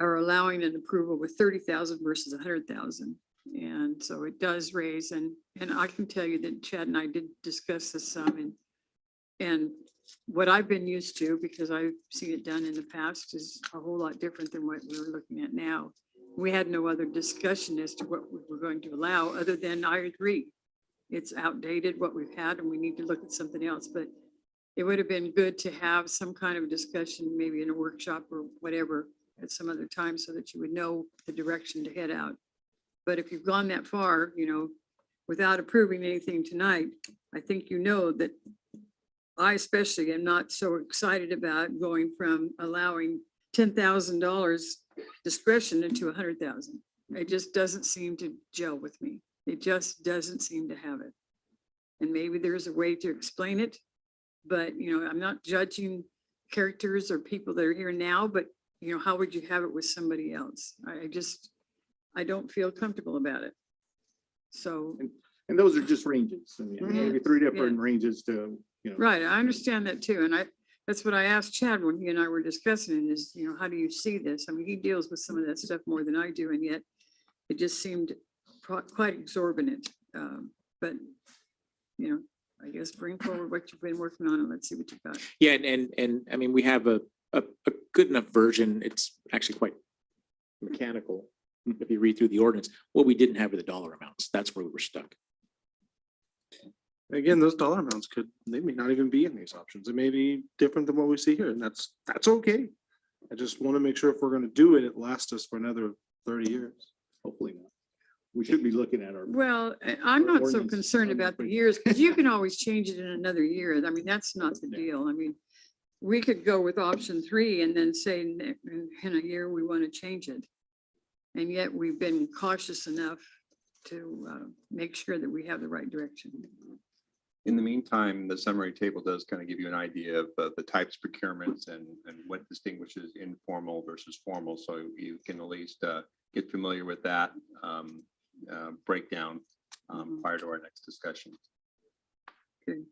or allowing an approval with 30,000 versus 100,000. And so it does raise, and I can tell you that Chad and I did discuss this some, and what I've been used to, because I've seen it done in the past, is a whole lot different than what we're looking at now. We had no other discussion as to what we were going to allow, other than I agree. It's outdated what we've had, and we need to look at something else, but it would have been good to have some kind of discussion, maybe in a workshop or whatever at some other time, so that you would know the direction to head out. But if you've gone that far, without approving anything tonight, I think you know that I especially am not so excited about going from allowing $10,000 discretion into 100,000. It just doesn't seem to gel with me. It just doesn't seem to have it. And maybe there's a way to explain it, but I'm not judging characters or people that are here now, but how would you have it with somebody else? I don't feel comfortable about it. So. And those are just ranges. I mean, maybe three different ranges to, Right, I understand that too. And that's what I asked Chad when he and I were discussing it is, how do you see this? I mean, he deals with some of that stuff more than I do, and yet it just seemed quite exorbitant. But, I guess bring forward what you've been working on and let's see what you've got. Yeah, and I mean, we have a good enough version. It's actually quite mechanical. If you read through the ordinance, what we didn't have are the dollar amounts. That's where we were stuck. Again, those dollar amounts they may not even be in these options. It may be different than what we see here, and that's okay. I just want to make sure if we're going to do it, it lasts us for another 30 years. hopefully not. We should be looking at our. Well, I'm not so ordinance. concerned about the years, because you can always change it in another year. I mean, that's not the deal. I mean, we could go with option 3 and then say in a year, we want to change it. And yet we've been cautious enough to make sure that we have the right direction. In the meantime, the summary table does kind of give you an idea of the types of procurements and what distinguishes informal versus formal. So you can at least get familiar with that breakdown prior to our next discussion. Good.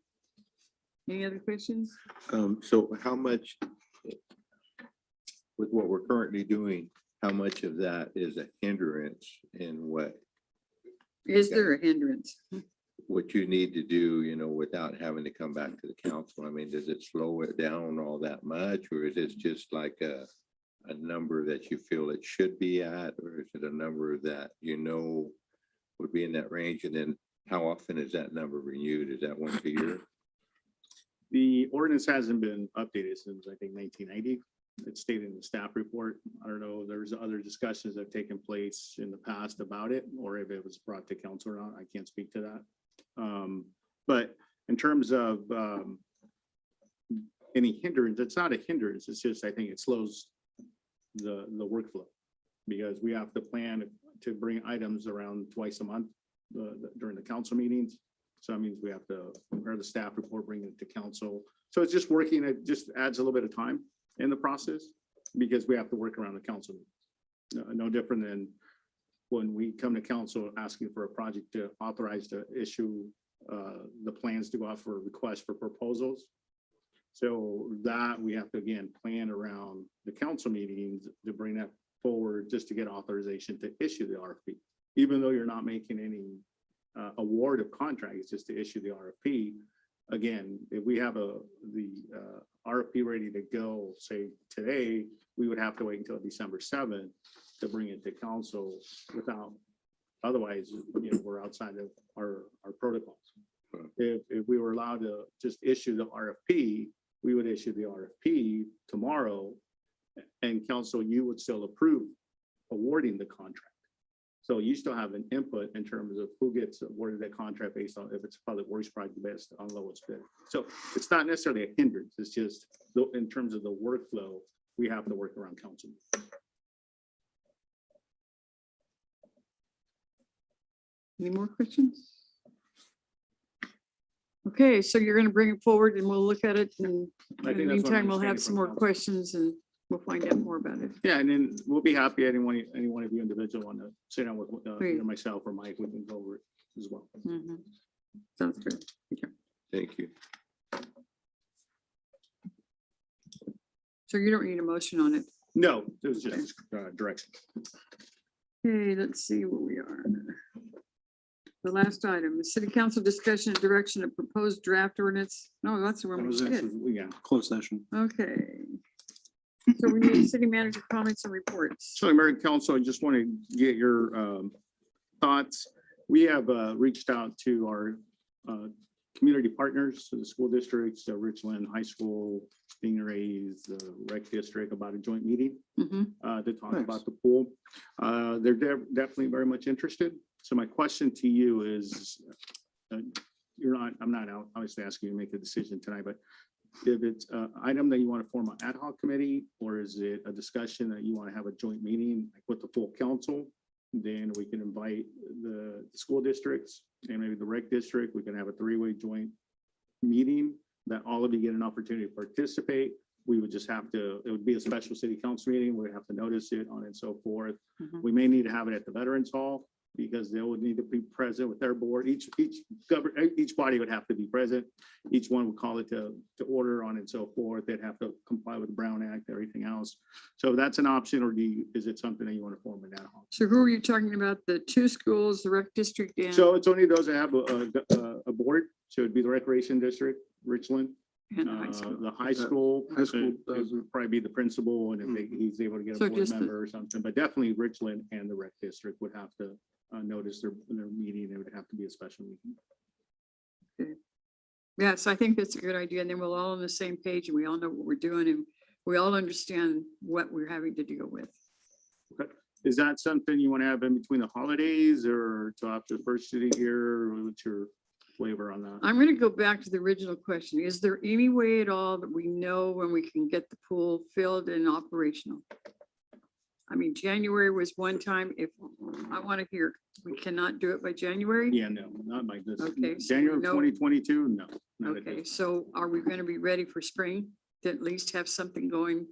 Any other questions? So how much, with what we're currently doing, how much of that is a hindrance in what Is there a hindrance? you need to do, without having to come back to the council? I mean, does it slow it down all that much, or is it just like a number that you feel it should be at, or is it a number that would be in that range? And then how often is that number renewed? Is that once a year? The ordinance hasn't been updated since, I think, 1990. It's stated in the staff report. I don't know, there's other discussions that have taken place in the past about it, or if it was brought to council or not. I can't speak to that. But in terms of any hindrance, it's not a hindrance. It's just, I think it slows the workflow, because we have to plan to bring items around twice a month during the council meetings. So that means we have to prepare the staff report, bring it to council. So it's just working. It just adds a little bit of time in the process, because we have to work around the council. No different than when we come to council asking for a project to authorize to issue the plans to go out for a request for proposals. So that we have to, again, plan around the council meetings to bring that forward, just to get authorization to issue the RFP. Even though you're not making any award of contract, it's just to issue the RFP. again, if we have the RFP ready to go, say today, we would have to wait until December 7th to bring it to council without, otherwise, we're outside of our protocols. If we were allowed to just issue the RFP, we would issue the RFP tomorrow, and council, you would still approve awarding the contract. So you still have an input in terms of who gets awarded that contract based on if it's public works project based on lowest bid. So it's not necessarily a hindrance. It's just in terms of the workflow, we have to work around council. Any more questions? Okay, so you're gonna bring it forward and we'll look at it, and I in the think that's what I'm meantime, we'll have understanding some from more council. questions and we'll find out more about it. Yeah, and then we'll be happy, any one of you individual want to sit down with Great. either myself or Mike, we can go over it as well. Mhm. Sounds good. Thank you. So you don't need a motion on it. No, it was just direction. Okay, let's see where we are. The last item, the city council discussion and direction of proposed draft ordinance. No, that's the one That we was did. actually, yeah, closed session. Okay. So we need city manager comments and reports. So American Council, I just want to get your thoughts. We have reached out to our community partners, to the school districts, Richland High School, Stingrays, the rec district, about a joint meeting Mhm. to talk Nice. about the pool. They're definitely very much interested. So my question to you is, I'm not obviously asking you to make a decision tonight, but if it's an item that you want to form an ad hoc committee, or is it a discussion that you want to have a joint meeting with the full council? Then we can invite the school districts and maybe the rec district. We can have a three-way joint meeting that all of you get an opportunity to participate. We would just have to, it would be a special city council meeting. We'd have to notice it on and so forth. Mhm. We may need to have it at the Veterans Hall because they would need to be present with their board. Each body would have to be present. Each one would call it to order on and so forth. They'd have to comply with the Brown Act, everything else. So that's an option, or is it something that you want to form an ad hoc? So who are you talking about? The two schools, the rec district and? So it's only those that have a board. So it'd be the Recreation District, Richland, and the high school. the high school. High school it does. would probably be the principal, and if he's able to get So a board just the- member or something, but definitely Richland and the rec district would have to notice their meeting. It would have to be a special meeting. Yes, I think that's a good idea. And then we're all on the same page and we all know what we're doing and we all understand what we're having to deal with. Is that something you want to have in between the holidays or till after the first city year? What's your flavor on that? I'm going to go back to the original question. Is there any way at all that we know when we can get the pool filled and operational? I mean, January was one time. If I want to hear, we cannot do it by January? Yeah, no, not like this. Okay, so January we know- 2022, no. not at Okay, this. so are we going to be ready for spring to at least have something going?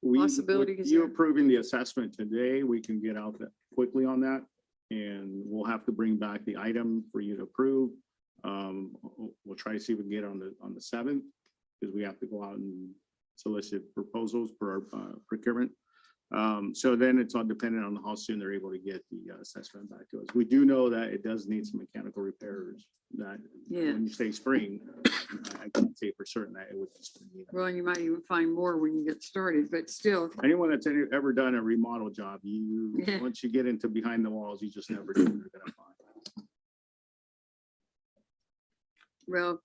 We- possibility with is You there? approving the assessment today, we can get out that quickly on that. And we'll have to bring back the item for you to approve. We'll try to see if we can get it on the 7th, because we have to go out and solicit proposals for our procurement. So then it's all dependent on how soon they're able to get the assessment back to us. We do know that it does need some mechanical repairs that Yeah. when you say spring, I can't say for certain that it would be spring either. Well, you might even find more when you get started, but still, Anyone that's ever done a remodel job, Yeah. once you get into behind the walls, you just never know what you're gonna find. well,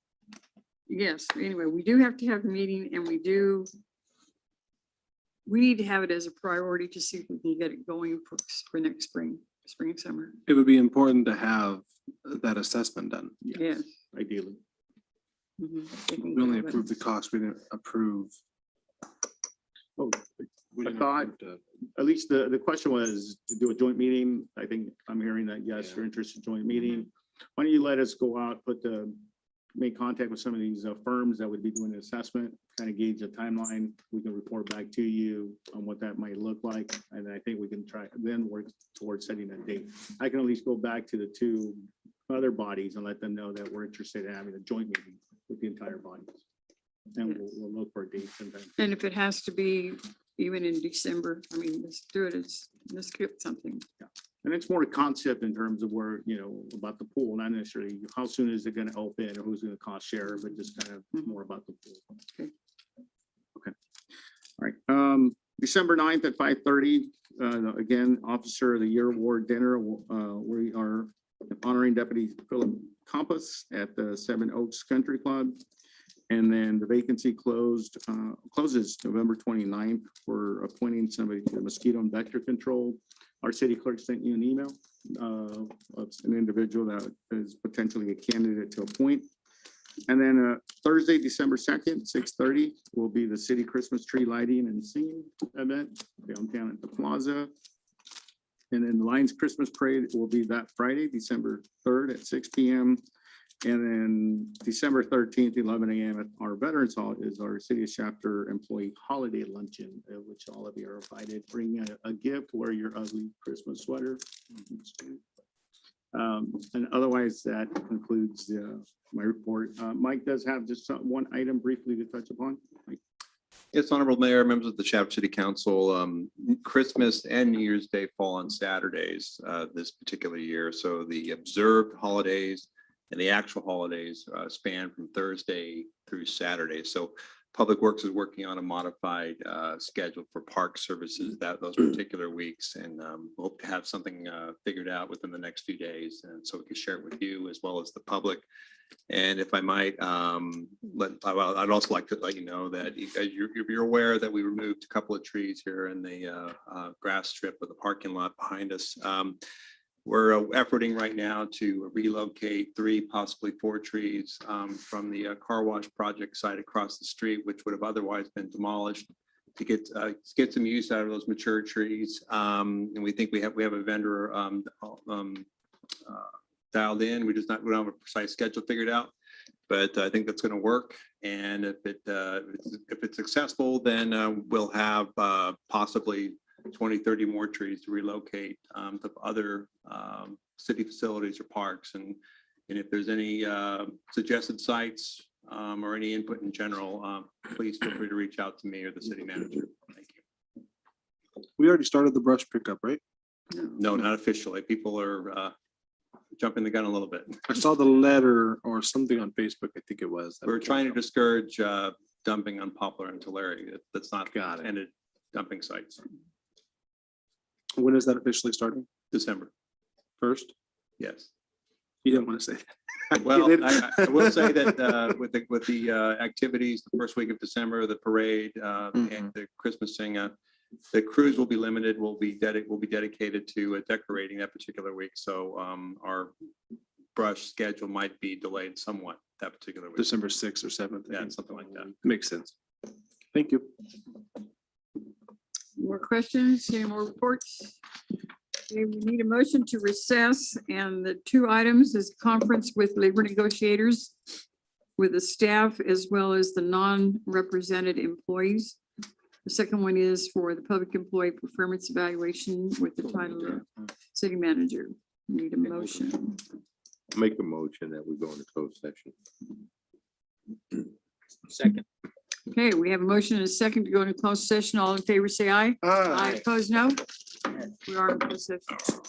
yes, anyway, we do have to have the meeting and we need to have it as a priority to see if we can get it going for next spring and summer. It would be important to have that assessment done. Yes. Ideally. Mhm. They can We only have it. approved the cost, we didn't approve. Oh, we I didn't thought, approve the- at least the question was to do a joint meeting. I think I'm hearing that, yes, you're interested in joint meeting. Why don't you let us go out, make contact with some of these firms that would be doing an assessment, kind of gauge a timeline. We can report back to you on what that might look like. And I think we can then work towards setting a date. I can at least go back to the two other bodies and let them know that we're interested in having a joint meeting with the entire body. And we'll look for a date sometime. And if it has to be even in December, I mean, let's do it. Let's get something. And it's more a concept in terms of where, about the pool, not necessarily how soon is it gonna open or who's gonna cost share, but just kind of more about the pool. Okay. All right, December 9th at 5:30, again, Officer of the Year Award dinner. We are honoring Deputy Philip Compass at the Seven Oaks Country Club. And then the vacancy closes November 29th for appointing somebody to mosquito and vector control. Our city clerk sent you an email of an individual that is potentially a candidate to appoint. And then Thursday, December 2nd, 6:30 will be the city Christmas tree lighting and singing event downtown at the plaza. And then the Lions Christmas Parade will be that Friday, December 3rd at 6 p.m. And then December 13th, 11 a.m. at our Veterans Hall is our City of Shafter Employee Holiday Luncheon, which all of you are invited. Bring a gift, wear your ugly Christmas sweater. And otherwise, that concludes my report. Mike does have just one item briefly to touch upon. Mike. Yes, Honorable Mayor, members of the Shafter City Council, Christmas and New Year's Day fall on Saturdays this particular year. So the observed holidays and the actual holidays span from Thursday through Saturday. So Public Works is working on a modified schedule for park services those particular weeks, and hope to have something figured out within the next few days, and so we can share it with you as well as the public. And if I might, I'd also like to let you know that you're aware that we removed a couple of trees here in the grass strip of the parking lot behind us. We're efforting right now to relocate 3, possibly 4 trees from the car wash project site across the street, which would have otherwise been demolished, to get some use out of those mature trees. And we think we have a vendor dialed in. We don't have a precise schedule figured out, but I think that's going to work. And if it's successful, then we'll have possibly 20, 30 more trees to relocate to other city facilities or parks. And if there's any suggested sites or any input in general, please feel free to reach out to me or the city manager. Thank you. We already started the brush pickup, right? No, not officially. People are jumping the gun a little bit. I saw the letter or something on Facebook, I think it was. We're trying to discourage dumping on Poplar and Tulare. That's not intended dumping sites. When is that officially starting? December 1st? Yes. You didn't want to say that. Well, I will say that with the activities, the first week of December, the parade and the Christmas sing, the crews will be limited. Will be dedicated to decorating that particular week. So our brush schedule might be delayed somewhat that particular week. December 6th or 7th. Yeah, something like that. Makes sense. Thank you. More questions? Any more reports? Okay, we need a motion to recess, and the 2 items is conference with labor negotiators with the staff as well as the non-represented employees. The second one is for the public employee performance evaluation with the title of city manager. Need a motion. Make a motion that we go into closed session. Second. Okay, we have a motion and a second to go into closed session. All in favor, say aye. Aye. Opposed, no. We are in closed session.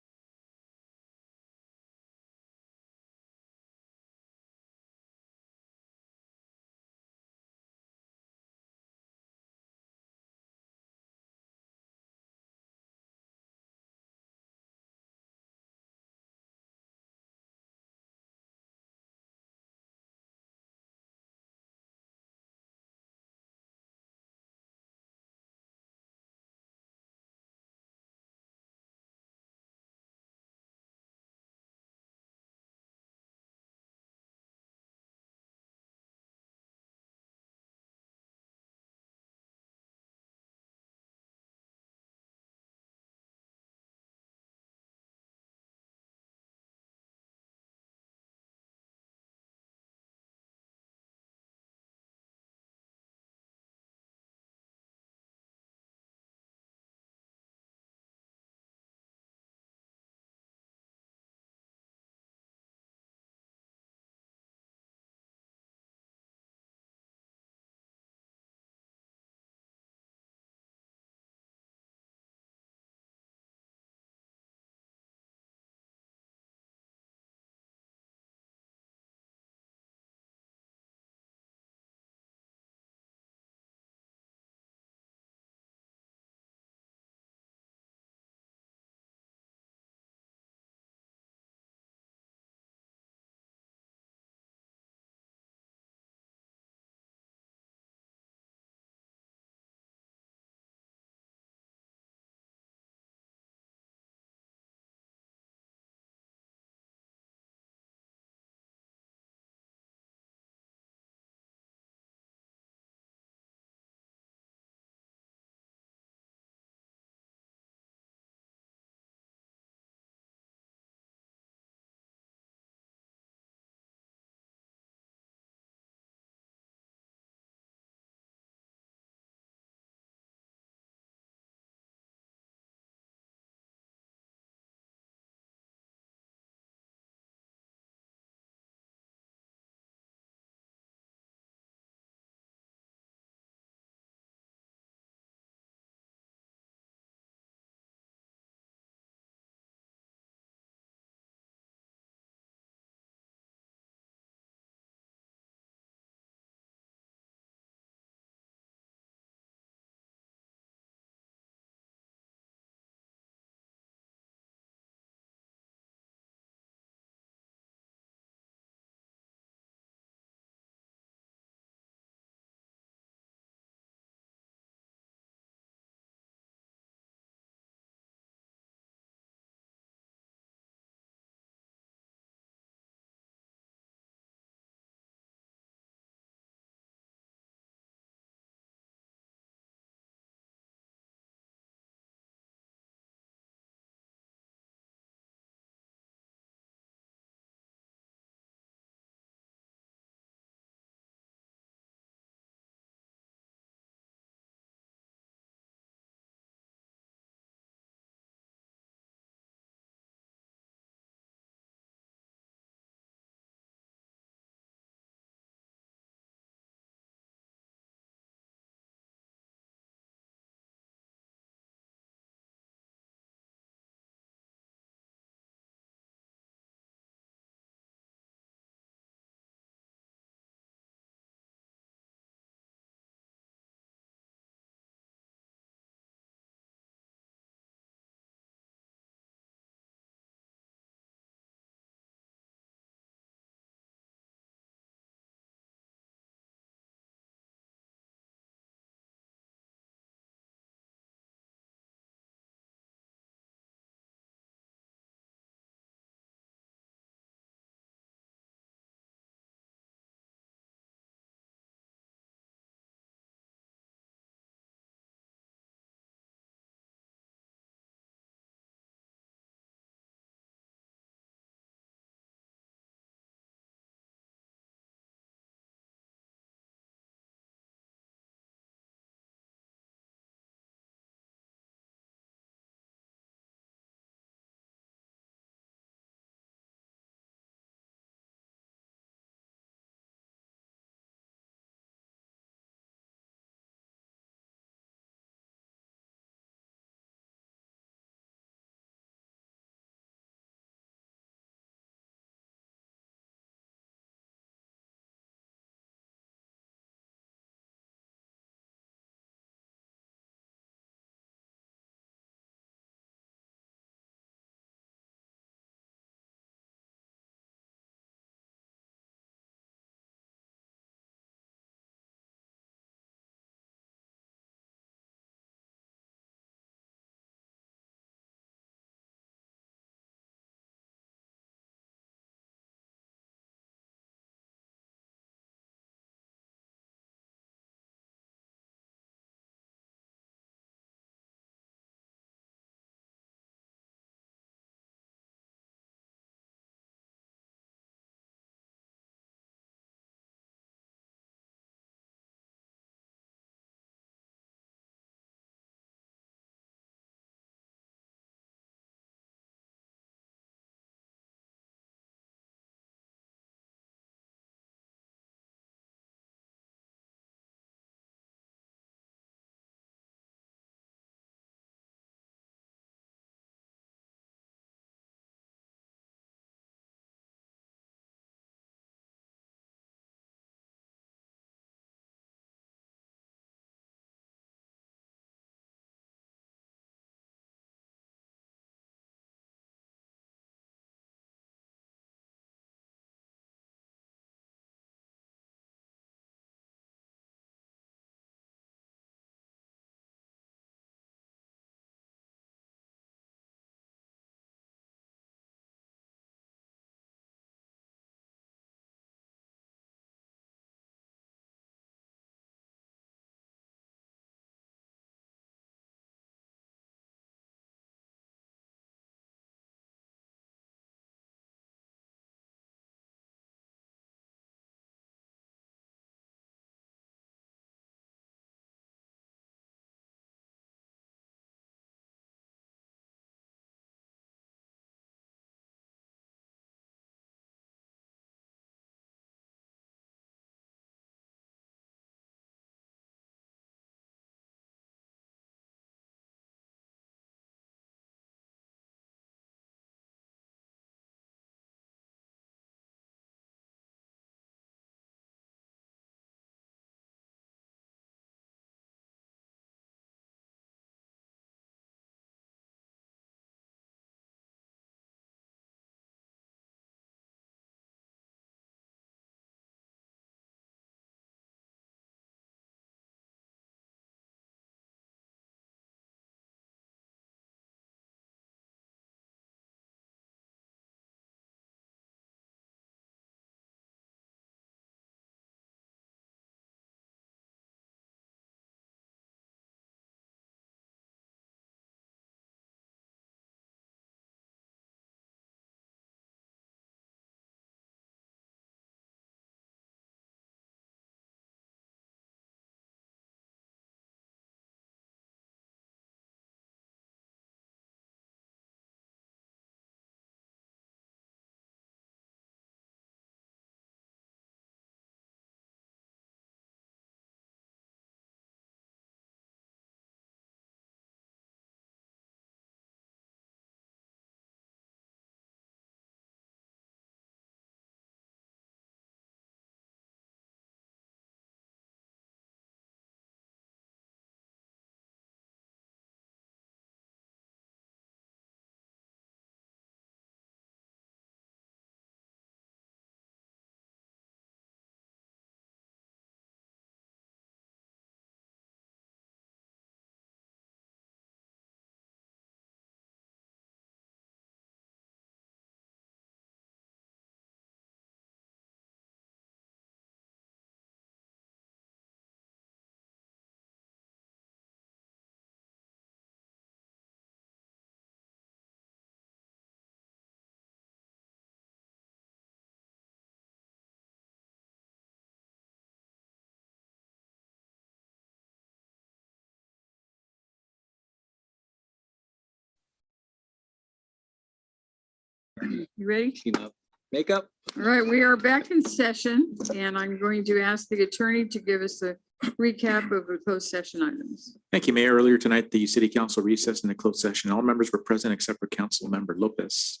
You ready? Clean up. Makeup. All right, we are back in session and I'm going to ask the attorney to give us a recap of the closed session items. Thank you, Mayor. Earlier tonight, the city council recessed in a closed session. All members were present except for Council Member Lopez.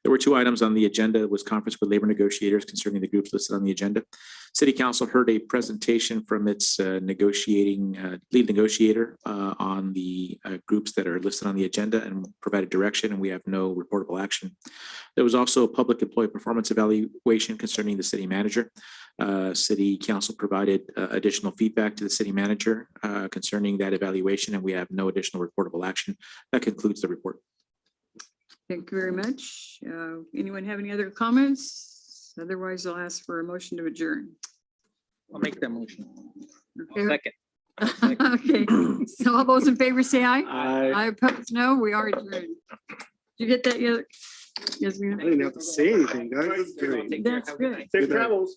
There were two items on the agenda. It was conference with labor negotiators concerning the groups listed on the agenda. City Council heard a presentation from its negotiating lead negotiator on the groups that are listed on the agenda and provided direction, and we have no reportable action. There was also a public employee performance evaluation concerning the city manager. City Council provided additional feedback to the city manager concerning that evaluation, and we have no additional reportable action. That concludes the report. Thank you very much. Anyone have any other comments? Otherwise, I'll ask for a motion to adjourn. I'll make that motion. Okay. Second. Okay, so all those in favor say aye. I I oppose no, we are adjourned. Did you get that yet? Yes, I didn't have to say anything, guys. That's great. That's good. Safe travels.